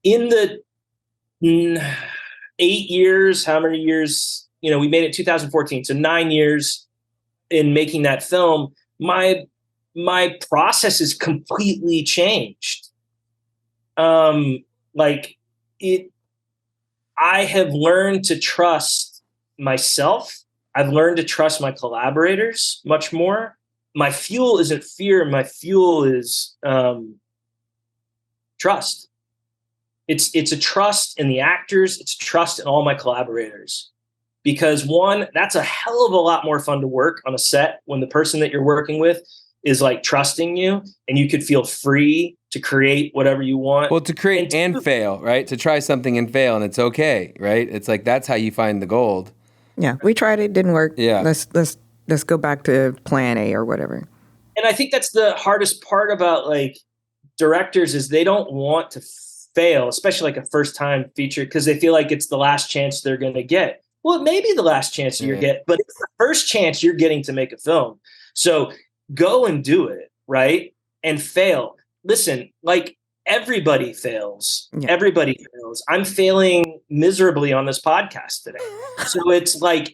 In the 8 years, how many years, we made it 2014, so 9 years in making that film, my process is completely changed. like it, I have learned to trust myself. I've learned to trust my collaborators much more. My fuel isn't fear. My fuel is trust. It's a trust in the actors. It's trust in all my collaborators. Because one, that's a hell of a lot more fun to work on a set when the person that you're working with is like trusting you and you could feel free to create whatever you want. Well, to create and fail, right? To try something and fail, and it's okay, right? It's like that's how you find the gold. Yeah, we tried it, didn't work. Yeah. Let's go back to plan A or whatever. And I think that's the hardest part about like directors is they don't want to fail, especially like a first time feature, because they feel like it's the last chance they're going to get. Well, it may be the last chance you get, but it's the first chance you're getting to make a film. So go and do it, right? And fail. Listen, like everybody fails. Yeah. Everybody fails. I'm failing miserably on this podcast today. So it's like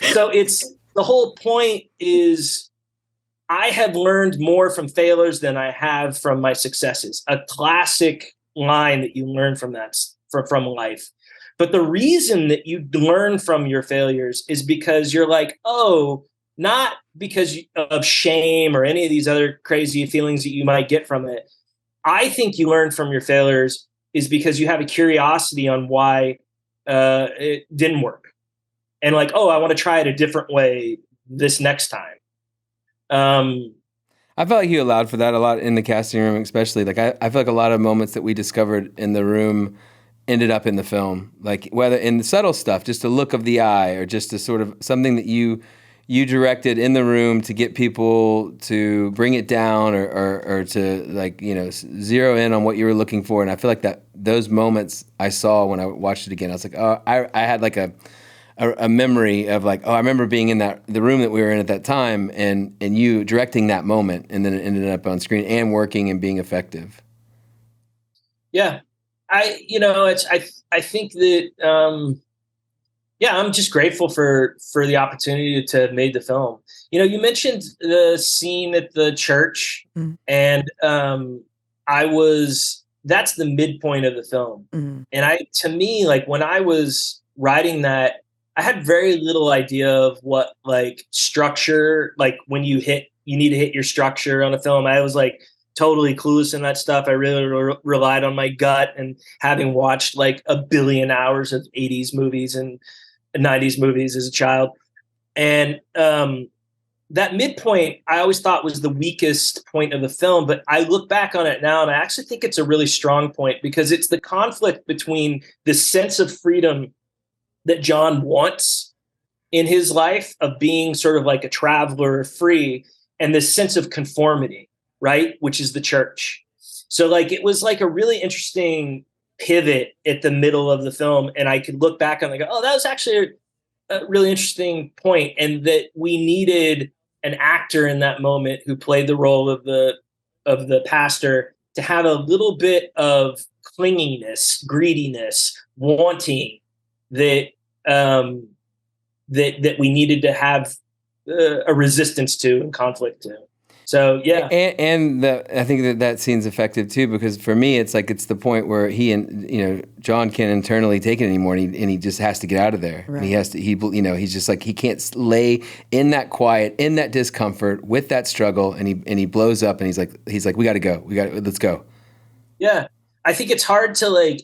so it's the whole point is I have learned more from failures than I have from my successes. A classic line that you learn from that from life. But the reason that you learn from your failures is because you're like, oh, not because of shame or any of these other crazy feelings that you might get from it. I think you learn from your failures is because you have a curiosity on why it didn't work. And like, oh, I want to try it a different way this next time. I felt like you allowed for that a lot in the casting room, especially. Like I feel like a lot of moments that we discovered in the room ended up in the film, like whether in the subtle stuff, just a look of the eye or just a sort of something that you directed in the room to get people to bring it down or to like, you know, zero in on what you were looking for. And I feel like that those moments I saw when I watched it again, I was like, oh, I had like a memory of like, oh, I remember being in the room that we were in at that time and you directing that moment and then it ended up on screen and working and being effective. Yeah. I think that, I'm just grateful for the opportunity to have made the film. You know, you mentioned the scene at the church and that's the midpoint of the film. And to me, like when I was writing that, I had very little idea of what like structure, like when you need to hit your structure on a film. I was like totally clueless in that stuff. I really relied on my gut and having watched like a billion hours of 80s movies and 90s movies as a child. And that midpoint I always thought was the weakest point of the film, but I look back on it now and I actually think it's a really strong point because it's the conflict between the sense of freedom that John wants in his life of being sort of like a traveler free and this sense of conformity, right? Which is the church. So like, it was like a really interesting pivot at the middle of the film. And I could look back and go, oh, that was actually a really interesting point. And that we needed an actor in that moment who played the role of the pastor to have a little bit of clinginess, greediness, wanting that that we needed to have a resistance to and conflict to. So yeah, and I think that scene's effective too because for me it's like it's the point where he and John can't internally take it anymore and he just has to get out of there. Right. And he's just like he can't lay in that quiet, in that discomfort with that struggle, and he blows up and he's like we got to go, let's go. Yeah, I think it's hard to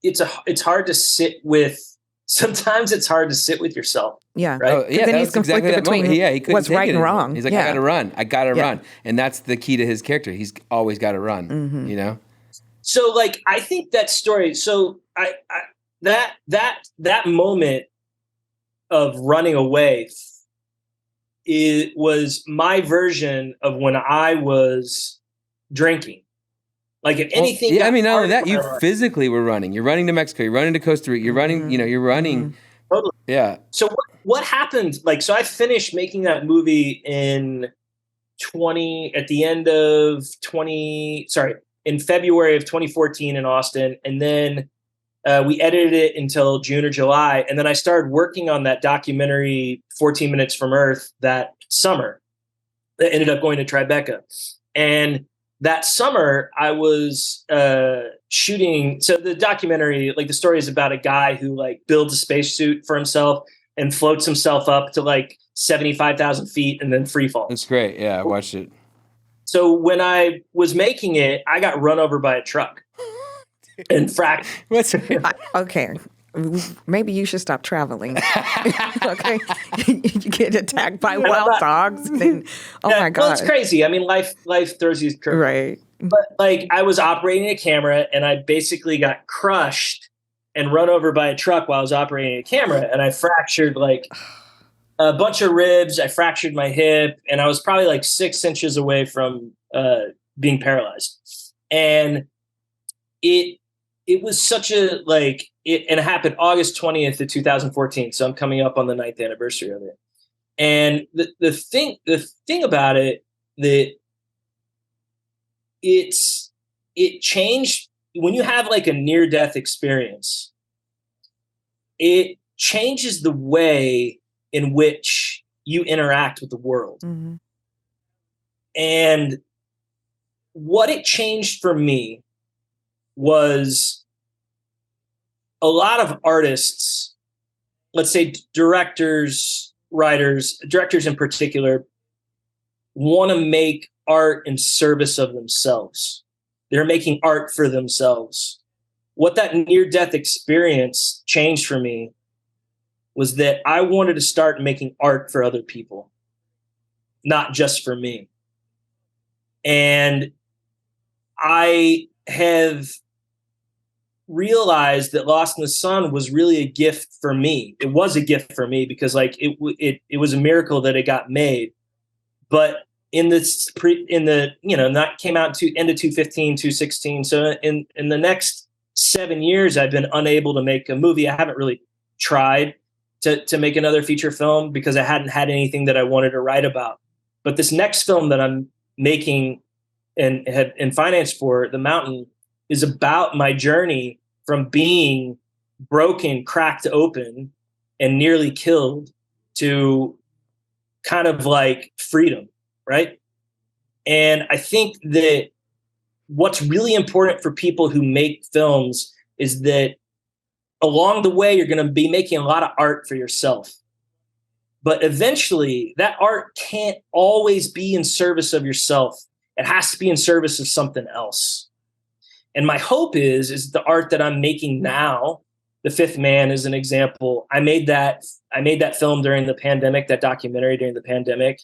it's hard to sit with. Sometimes it's hard to sit with yourself. Yeah. Right. Oh, yeah. Then he's conflicted between what's right and wrong. He's like, I got to run. I got to run. And that's the key to his character. He's always got to run, you know? So like, I think that story, so that moment of running away, it was my version of when I was drinking. Like if anything, not only that, you physically were running. You're running to Mexico. You're running to Costa Rica. You're running. You're running. Totally. Yeah. So what happened? Like, so I finished making that movie in February of 2014 in Austin, and then we edited it until June or July, and then I started working on that documentary, 14 Minutes from Earth, that summer. That ended up going to Tribeca, and that summer I was shooting. So the documentary, like the story is about a guy who like builds a spacesuit for himself and floats himself up to like 75,000 feet and then free falls. That's great. Yeah, I watched it. So when I was making it, I got run over by a truck and What's Okay. Maybe you should stop traveling. Okay. You get attacked by wild dogs. Then, my God. Well, it's crazy. I mean, life throws you curveballs. Right. But like I was operating a camera and I basically got crushed and run over by a truck while I was operating a camera. And I fractured like a bunch of ribs. I fractured my hip and I was probably like 6 inches away from being paralyzed. And it was such a like it, and it happened August 20th of 2014. So I'm coming up on the 9th anniversary of it. And the thing about it that it changed when you have like a near death experience, it changes the way in which you interact with the world. Mm-hmm. And what it changed for me was a lot of artists, let's say directors, writers, directors in particular, want to make art in service of themselves. They're making art for themselves. What that near-death experience changed for me was that I wanted to start making art for other people, not just for me. And I have realized that Lost in the Sun was really a gift for me. It was a gift for me because like it was a miracle that it got made. But that came out to end of 2015, 2016. So in the next 7 years, I've been unable to make a movie. I haven't really tried to make another feature film because I hadn't had anything that I wanted to write about. But this next film that I'm making and had financed for, The Mountain, is about my journey from being broken, cracked open, and nearly killed to kind of like freedom, right? And I think that what's really important for people who make films is that along the way, you're going to be making a lot of art for yourself. But eventually, that art can't always be in service of yourself. It has to be in service of something else. And my hope is the art that I'm making now, The Fifth Man is an example. I made that film during the pandemic, that documentary during the pandemic,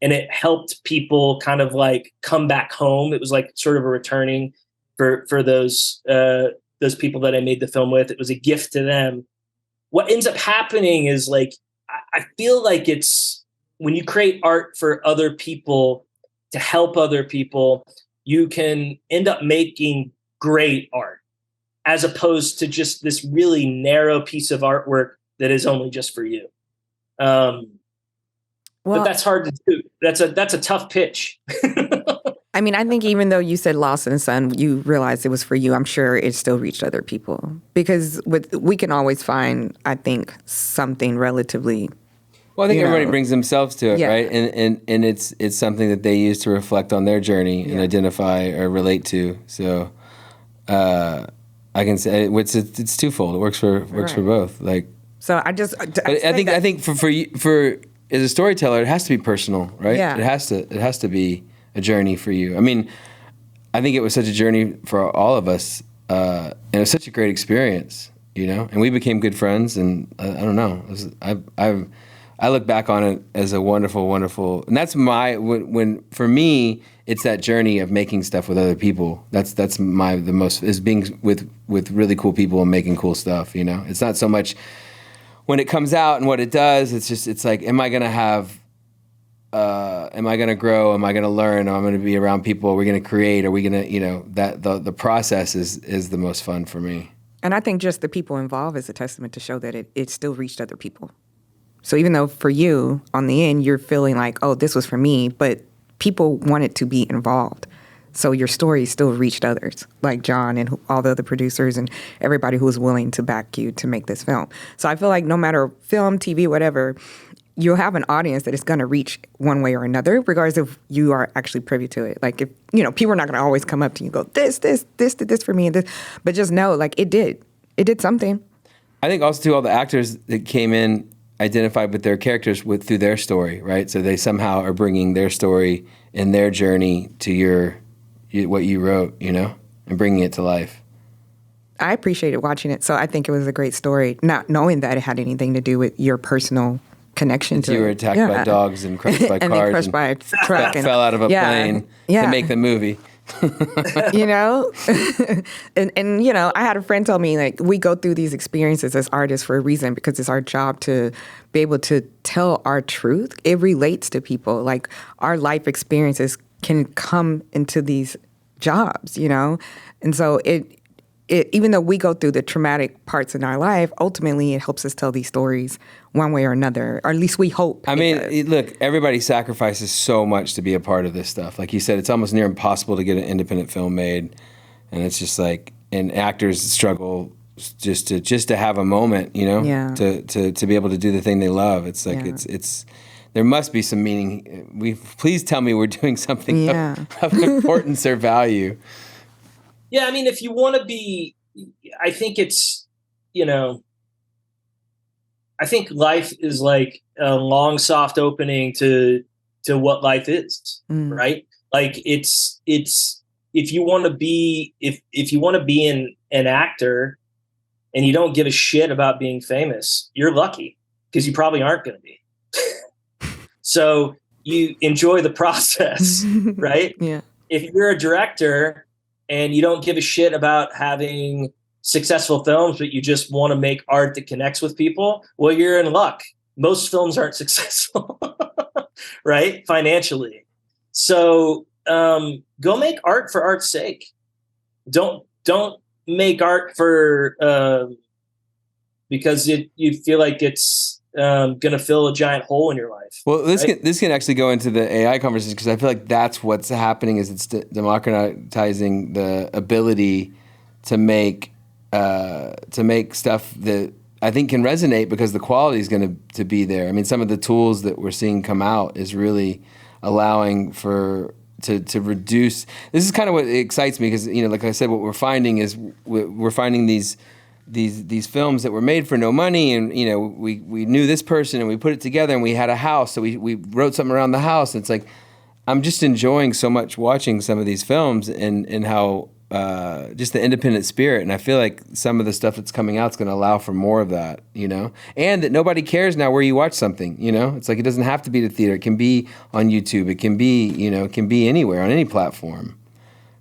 and it helped people kind of like come back home. It was like sort of a returning for those people that I made the film with. It was a gift to them. What ends up happening is like, I feel like it's when you create art for other people to help other people, you can end up making great art as opposed to just this really narrow piece of artwork that is only just for you. But that's hard to do. That's a tough pitch. I mean, I think even though you said Lost in the Sun, you realized it was for you. I'm sure it still reached other people because we can always find, I think, something relatively. Well, I think everybody brings themselves to it, yeah. right? And it's something that they use to reflect on their journey and identify or relate to. So I can say it's twofold. It works for both. Like so, I think for as a storyteller, it has to be personal, right? Yeah. It has to be a journey for you. I mean, I think it was such a journey for all of us, and it was such a great experience, And we became good friends, and I don't know. I look back on it as a wonderful, wonderful, and that's when for me, it's that journey of making stuff with other people. That's the most is being with really cool people and making cool stuff. It's not so much when it comes out and what it does. It's like, am I gonna grow? Am I gonna learn? Am I gonna be around people? Are we gonna create? Are we gonna that the process is the most fun for me. And I think just the people involved is a testament to show that it still reached other people. So even though for you, on the end, you're feeling like, oh, this was for me, but people wanted to be involved. So your story still reached others, like John and all the other producers and everybody who was willing to back you to make this film. So I feel like no matter film, TV, whatever, you'll have an audience that is going to reach one way or another, regardless if you are actually privy to it. Like, if, people are not going to always come up to you and go, this did this for me, and this, but just know, like, it did something. I think also too, all the actors that came in identified with their characters through their story, right? So they somehow are bringing their story and their journey to what you wrote, and bringing it to life. I appreciated watching it, so I think it was a great story, not knowing that it had anything to do with your personal connection to it. You were attacked by dogs and crushed by and cars. And crushed by a truck. Fell out of a plane to make the movie. and I had a friend tell me, like, we go through these experiences as artists for a reason, because it's our job to be able to tell our truth. It relates to people. Like, our life experiences can come into these jobs, and so it even though we go through the traumatic parts in our life, ultimately it helps us tell these stories one way or another, or at least we hope. I mean, look, everybody sacrifices so much to be a part of this stuff. Like you said, it's almost near impossible to get an independent film made, and it's just like, and actors struggle just to have a moment, to be able to do the thing they love. It's like it's there must be some meaning. Please tell me we're doing something of importance or value. Yeah, I mean, if you want to be, I think it's, I think life is like a long, soft opening to what life is, right? Like it's if you want to be if you want to be an actor and you don't give a shit about being famous, you're lucky, because you probably aren't going to be. So you enjoy the process, right? Yeah. If you're a director and you don't give a shit about having successful films, but you just want to make art that connects with people, well, you're in luck. Most films aren't successful, right? Financially. So go make art for art's sake. Don't make art for because you feel like it's going to fill a giant hole in your life. Well, this can actually go into the AI conversation, because I feel like that's what's happening, is it's democratizing the ability to make stuff that I think can resonate, because the quality is going to be there. I mean, some of the tools that we're seeing come out is really allowing to reduce. This is kind of what excites me, because like I said, what we're finding is we're finding these films that were made for no money, and we knew this person and we put it together and we had a house, so we wrote something around the house, and it's like I'm just enjoying so much watching some of these films and how just the independent spirit, and I feel like some of the stuff that's coming out is going to allow for more of that, and that nobody cares now where you watch something. It's like it doesn't have to be the theater; it can be on YouTube, it can be anywhere on any platform.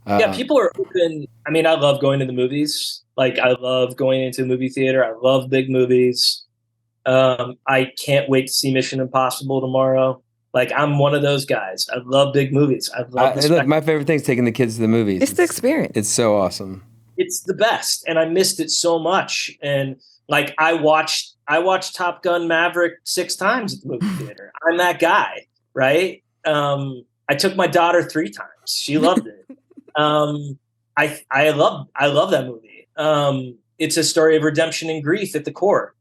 Yeah, people are open. I mean, I love going to the movies. Like, I love going into a movie theater. I love big movies. I can't wait to see Mission Impossible tomorrow. Like, I'm one of those guys. I love big movies. I love look, my favorite thing is taking the kids to the movies. It's the experience. It's so awesome. It's the best, and I missed it so much. And like, I watched Top Gun Maverick 6 times at the movie theater. I'm that guy, right? I took my daughter 3 times. She loved it. I love that movie. It's a story of redemption and grief at the core.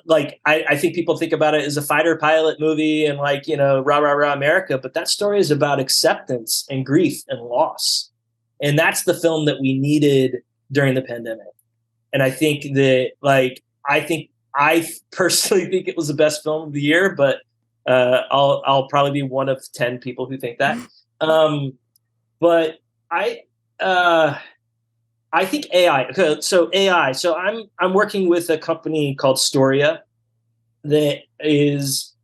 Like, I think people think about it as a fighter pilot movie and like, rah, rah, rah, America, but that story is about acceptance and grief and loss. And that's the film that we needed during the pandemic. And I think that, like, I personally think it was the best film of the year, but I'll probably be one of 10 people who think that. But I think AI. Okay, so AI. So I'm working with a company called Storia that is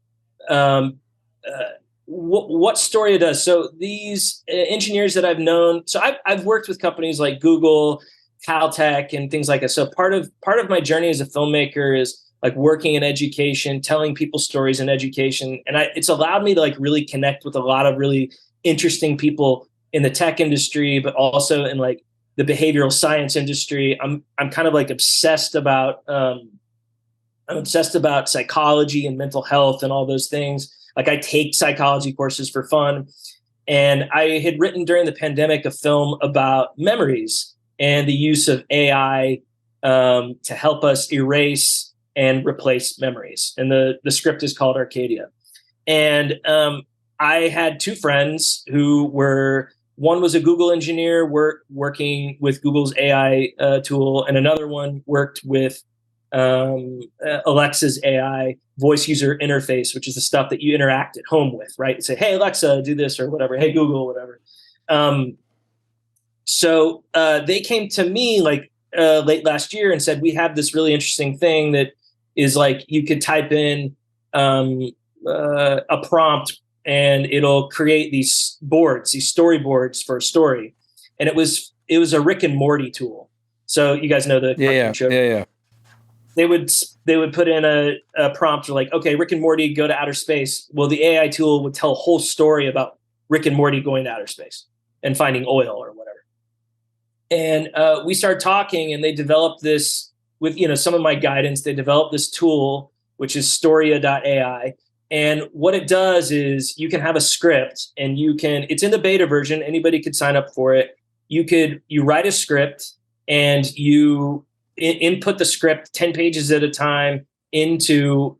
what Storia does. So these engineers that I've known. So I've worked with companies like Google, Caltech, and things like that. So part of my journey as a filmmaker is like working in education, telling people stories in education, and it's allowed me to like really connect with a lot of really interesting people in the tech industry, but also in like the behavioral science industry. I'm kind of like obsessed about psychology and mental health and all those things. Like, I take psychology courses for fun, and I had written during the pandemic a film about memories and the use of AI to help us erase and replace memories. And the script is called Arcadia. And I had two friends who were, one was a Google engineer working with Google's AI tool, and another one worked with Alexa's AI voice user interface, which is the stuff that you interact at home with, right? You say, hey, Alexa, do this or whatever. Hey, Google, whatever. So they came to me like late last year and said, we have this really interesting thing that is like, you could type in a prompt and it'll create these boards, these storyboards for a story. And it was a Rick and Morty tool. So you guys know the cartoon show. Yeah. They would put in a prompt like, okay, Rick and Morty go to outer space. Well, the AI tool would tell a whole story about Rick and Morty going to outer space and finding oil or whatever. And we started talking, and they developed this with, some of my guidance. They developed this tool, which is Storia.ai. And what it does is you can have a script, and it's in the beta version. Anybody could sign up for it. You write a script, and you input the script 10 pages at a time into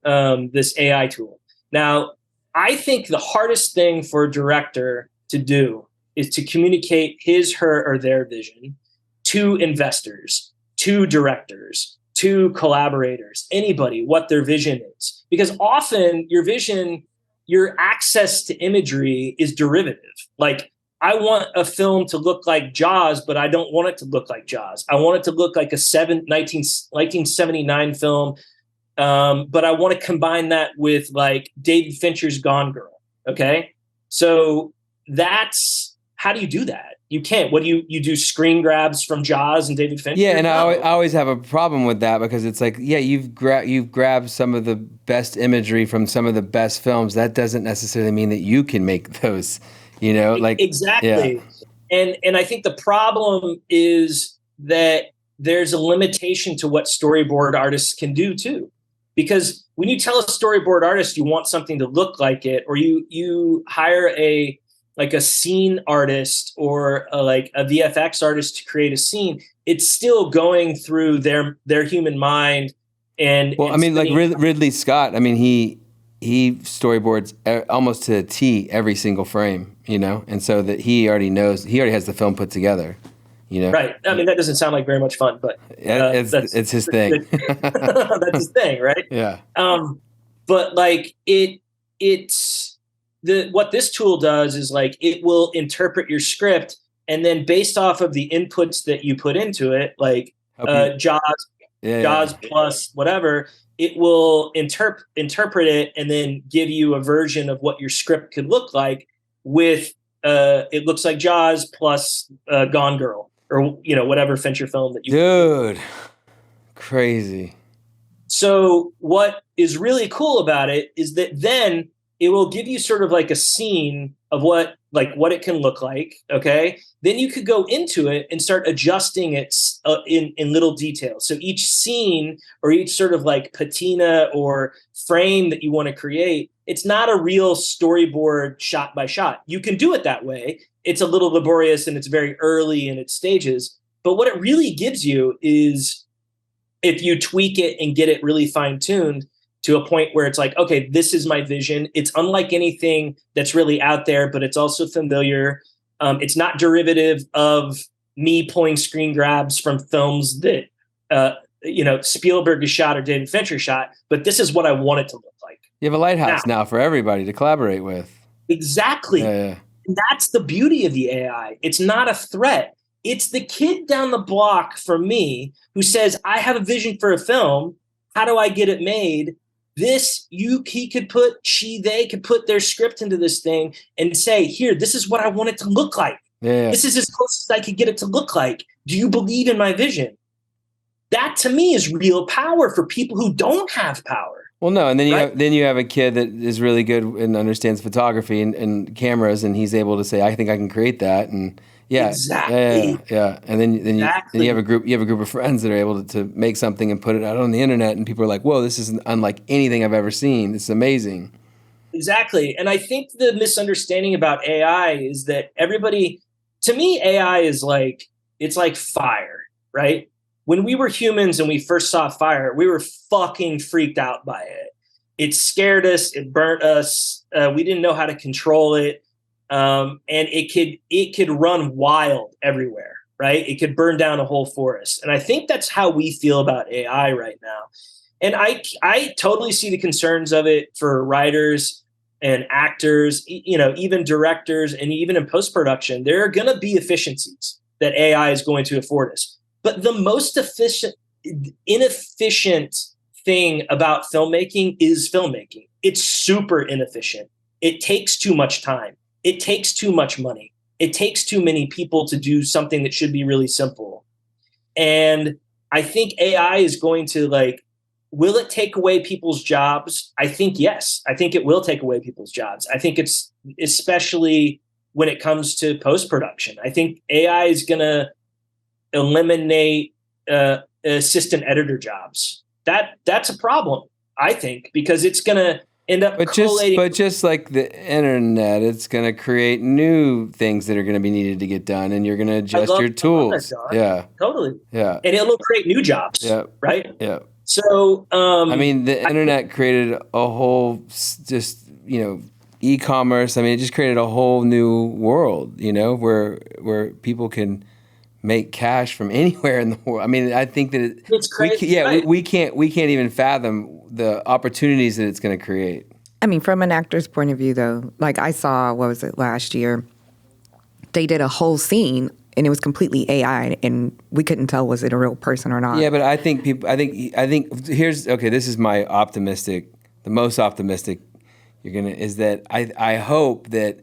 this AI tool. Now, I think the hardest thing for a director to do is to communicate his, her, or their vision to investors, to directors, to collaborators, anybody, what their vision is. Because often your vision, your access to imagery is derivative. Like, I want a film to look like Jaws, but I don't want it to look like Jaws. I want it to look like a 1979 film, but I want to combine that with like David Fincher's Gone Girl. Okay, so that's how do you do that? You can't. What do you do? Screen grabs from Jaws and David Fincher? Yeah, and I always have a problem with that because it's like, yeah, you've grabbed some of the best imagery from some of the best films. That doesn't necessarily mean that you can make those. Like exactly. Yeah. And I think the problem is that there's a limitation to what storyboard artists can do too. Because when you tell a storyboard artist you want something to look like it, or you hire a scene artist or a VFX artist to create a scene, it's still going through their human mind. And well, I mean, like Ridley Scott, I mean, he storyboards almost to a T every single frame, and so that he already has the film put together, Right. I mean, that doesn't sound like very much fun, but it's his thing. That's his thing, right? Yeah. But like it's what this tool does is like it will interpret your script, and then based off of the inputs that you put into it, like Jaws plus whatever, it will interpret it and then give you a version of what your script could look like with it looks like Jaws plus Gone Girl or whatever Fincher film that you Dude, crazy. So what is really cool about it is that then it will give you sort of like a scene of what it can look like. Okay. Then you could go into it and start adjusting it in little details. So each scene or each sort of like patina or frame that you want to create, it's not a real storyboard shot by shot. You can do it that way. It's a little laborious and it's very early in its stages. But what it really gives you is if you tweak it and get it really fine tuned, to a point where it's like, okay, this is my vision. It's unlike anything that's really out there, but it's also familiar. It's not derivative of me pulling screen grabs from films that, Spielberg has shot or David Fincher shot, but this is what I want it to look like. You have a lighthouse now for everybody to collaborate with. Exactly. Yeah. And that's the beauty of the AI. It's not a threat. It's the kid down the block from me who says, I have a vision for a film. How do I get it made? They could put their script into this thing and say, here, this is what I want it to look like. Yeah. This is as close as I could get it to look like. Do you believe in my vision? That to me is real power for people who don't have power. Well, no, and then you have a kid that is really good and understands photography and cameras, and he's able to say, I think I can create that, and yeah, exactly, yeah. And then you have a group of friends that are able to make something and put it out on the internet, and people are like, whoa, this is unlike anything I've ever seen. This is amazing. Exactly, and I think the misunderstanding about AI is that to me, AI is like, it's like fire, right? when we were humans and we first saw fire, we were fucking freaked out by it. It scared us. It burnt us. We didn't know how to control it. And it could run wild everywhere, right? It could burn down a whole forest. And I think that's how we feel about AI right now. And I totally see the concerns of it for writers and actors, even directors, and even in post-production. There are going to be efficiencies that AI is going to afford us. But the most inefficient thing about filmmaking is filmmaking. It's super inefficient. It takes too much time. It takes too much money. It takes too many people to do something that should be really simple. And I think AI is going to will it take away people's jobs? I think yes. I think it will take away people's jobs. I think it's especially when it comes to post-production. I think AI is going to eliminate assistant editor jobs. That's a problem, I think, because it's going to end up collating. But just like the internet, it's going to create new things that are going to be needed to get done, and you're going to adjust your tools. Yeah, totally. Yeah, and it'll create new jobs. Yeah, right. Yeah. So, I mean, the internet created a whole e-commerce. I mean, it just created a whole new world, where people can make cash from anywhere in the world. I mean, I think that it's crazy. we can't even fathom the opportunities that it's going to create. I mean, from an actor's point of view, though, like I saw, what was it, last year? They did a whole scene and it was completely AI, and we couldn't tell was it a real person or not. Yeah, but I think this is my the most optimistic is that I hope that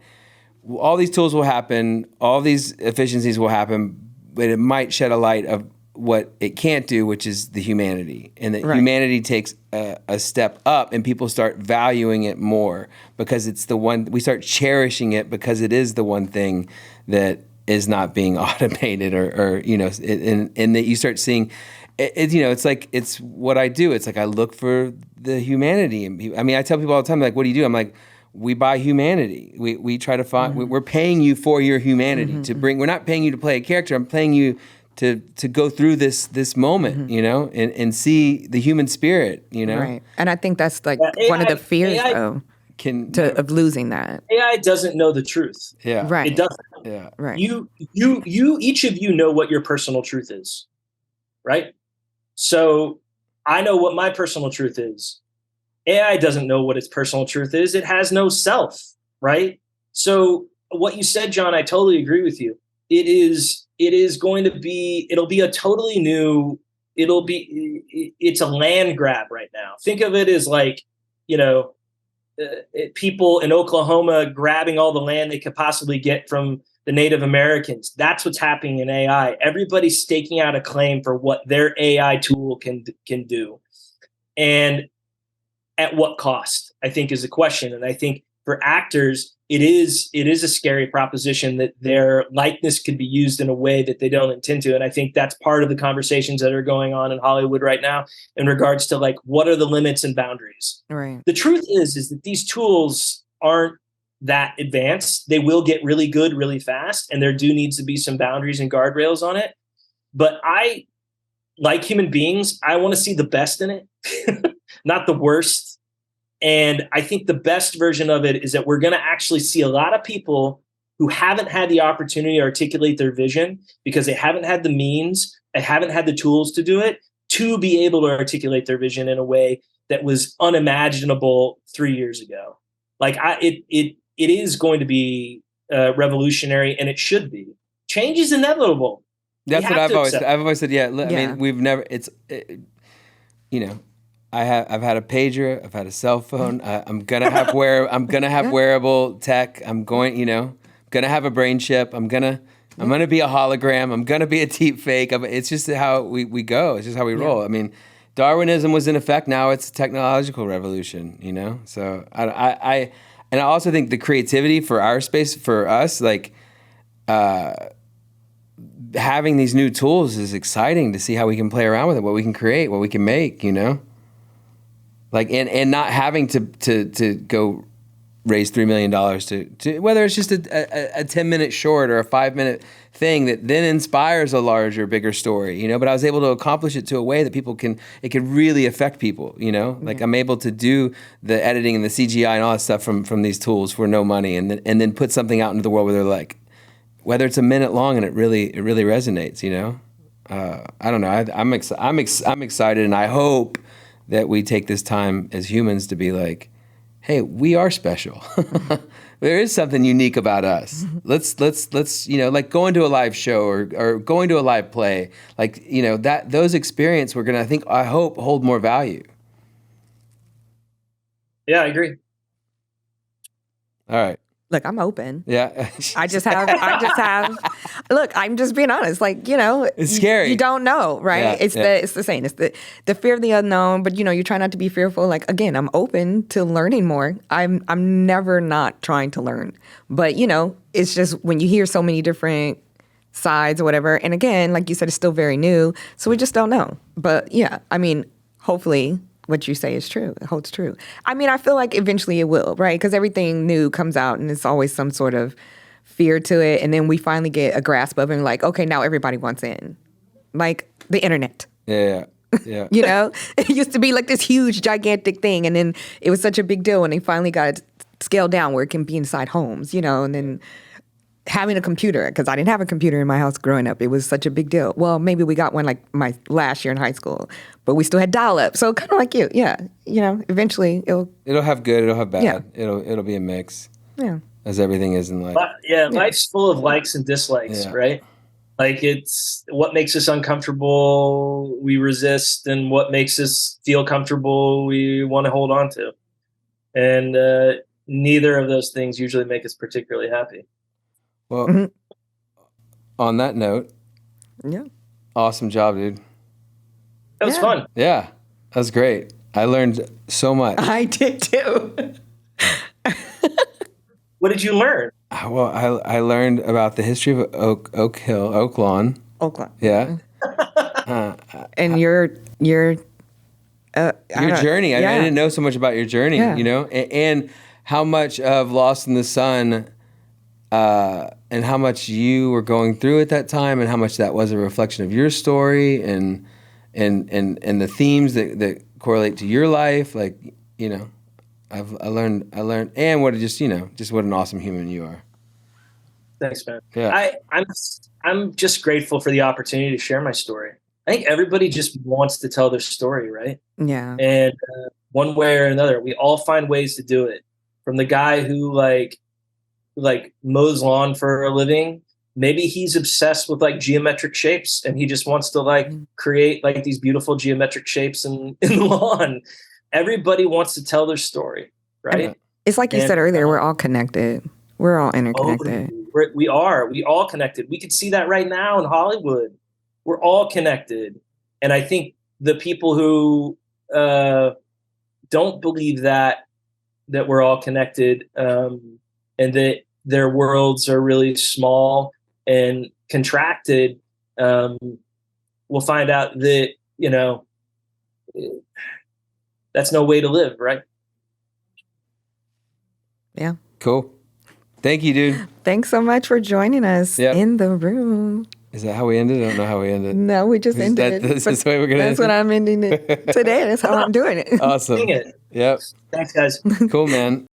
all these tools will happen, all these efficiencies will happen, but it might shed a light of what it can't do, which is the humanity, and that humanity takes a step up, and people start valuing it more because it's the one we start cherishing it because it is the one thing that is not being automated, and that you start seeing it's what I do. It's like I look for the humanity, and I mean I tell people all the time, like, what do you do? I'm like, we buy humanity. We try to find. Mm-hmm. We're paying you for your humanity to bring. We're not paying you to play a character. I'm paying you to go through this moment, and see the human spirit, Right. And I think that's one of the fears, of losing that. AI doesn't know the truth. Yeah. Right. It doesn't. Yeah. Right. You each of you know what your personal truth is, right? So I know what my personal truth is. AI doesn't know what its personal truth is. It has no self, right? So what you said, John, I totally agree with you. It'll be a totally new, it's a land grab right now. Think of it as people in Oklahoma grabbing all the land they could possibly get from the Native Americans. That's what's happening in AI. Everybody's staking out a claim for what their AI tool can do. And at what cost, I think, is the question. And I think for actors, it is a scary proposition that their likeness could be used in a way that they don't intend to. And I think that's part of the conversations that are going on in Hollywood right now in regards to what are the limits and boundaries. Right. The truth is that these tools aren't that advanced. They will get really good really fast, and there do needs to be some boundaries and guardrails on it. But I, like human beings, I want to see the best in it, not the worst. And I think the best version of it is that we're going to actually see a lot of people who haven't had the opportunity to articulate their vision because they haven't had the means, they haven't had the tools to do it, to be able to articulate their vision in a way that was unimaginable 3 years ago. It is going to be revolutionary, and it should be. Change is inevitable. That's what I've always said. Yeah. I mean, we've never. I've had a pager. I've had a cell phone. I'm gonna have wearable tech. I'm gonna have a brain chip. I'm gonna be a hologram. I'm gonna be a deep fake. It's just how we go. It's just how we roll. I mean, Darwinism was in effect. Now it's a technological revolution. So I also think the creativity for our space, for us, having these new tools is exciting to see how we can play around with it, what we can create, what we can make. And not having to go raise $3 million to whether it's just a 10-minute short or a 5-minute thing that then inspires a larger, bigger story, but I was able to accomplish it to a way that it could really affect people, like I'm able to do the editing and the CGI and all that stuff from these tools for no money and then put something out into the world where they're like, whether it's a minute long and it really resonates, I don't know. I'm excited, and I hope that we take this time as humans to be like, hey, we are special. There is something unique about us. Let's like going to a live show or going to a live play, like that those experiences we're gonna I hope hold more value. Yeah, I agree. All right. Look, I'm open. Yeah. I just have, look, I'm just being honest. Like, it's scary. You don't know, right? Yeah, It's the same. It's the fear of the unknown, but you try not to be fearful. Like, again, I'm open to learning more. I'm never not trying to learn. But, it's just when you hear so many different sides or whatever, and again, like you said, it's still very new. So we just don't know. But yeah, I mean, hopefully what you say is true. It holds true. I mean, I feel like eventually it will, right? Because everything new comes out and it's always some sort of fear to it. And then we finally get a grasp of it and like, okay, now everybody wants in. Like the internet. Yeah. It used to be like this huge, gigantic thing. And then it was such a big deal when they finally got it scaled down where it can be inside homes, and then having a computer, because I didn't have a computer in my house growing up. It was such a big deal. Well, maybe we got one like my last year in high school, but we still had dial-up. So kind of like you. Yeah. Eventually it'll have good, it'll have bad. Yeah. It'll be a mix. Yeah. As everything is in life. Life's full of likes and dislikes, right? Like it's what makes us uncomfortable, we resist, and what makes us feel comfortable, we want to hold on to. And neither of those things usually make us particularly happy. Well, on that note, yeah, awesome job, dude. That was fun. Yeah, that was great. I learned so much. I did too. What did you learn? Well, I learned about the history of Oak Lawn. Yeah. And your journey. I didn't know so much about your journey, and how much of Lost in the Sun, and how much you were going through at that time, and how much that was a reflection of your story, and the themes that correlate to your life. Like, I learned, and what just what an awesome human you are. Thanks, man. Yeah. I'm just grateful for the opportunity to share my story. I think everybody just wants to tell their story, right? Yeah. And one way or another, we all find ways to do it. From the guy who like mows lawn for a living, maybe he's obsessed with like geometric shapes and he just wants to like create like these beautiful geometric shapes in the lawn. Everybody wants to tell their story, right? It's like you said earlier, we're all connected. We're all interconnected. We all connected. We could see that right now in Hollywood. We're all connected. And I think the people who don't believe that we're all connected, and that their worlds are really small and contracted, will find out that, that's no way to live, right? Yeah. Cool. Thank you, dude. Thanks so much for joining us in the room. Is that how we ended? I don't know how we ended. No, we just ended it. This is the way we're going to end it? That's what I'm ending it today. That's how I'm doing it. Awesome. Sing it. Yep. Thanks, guys. Cool, man.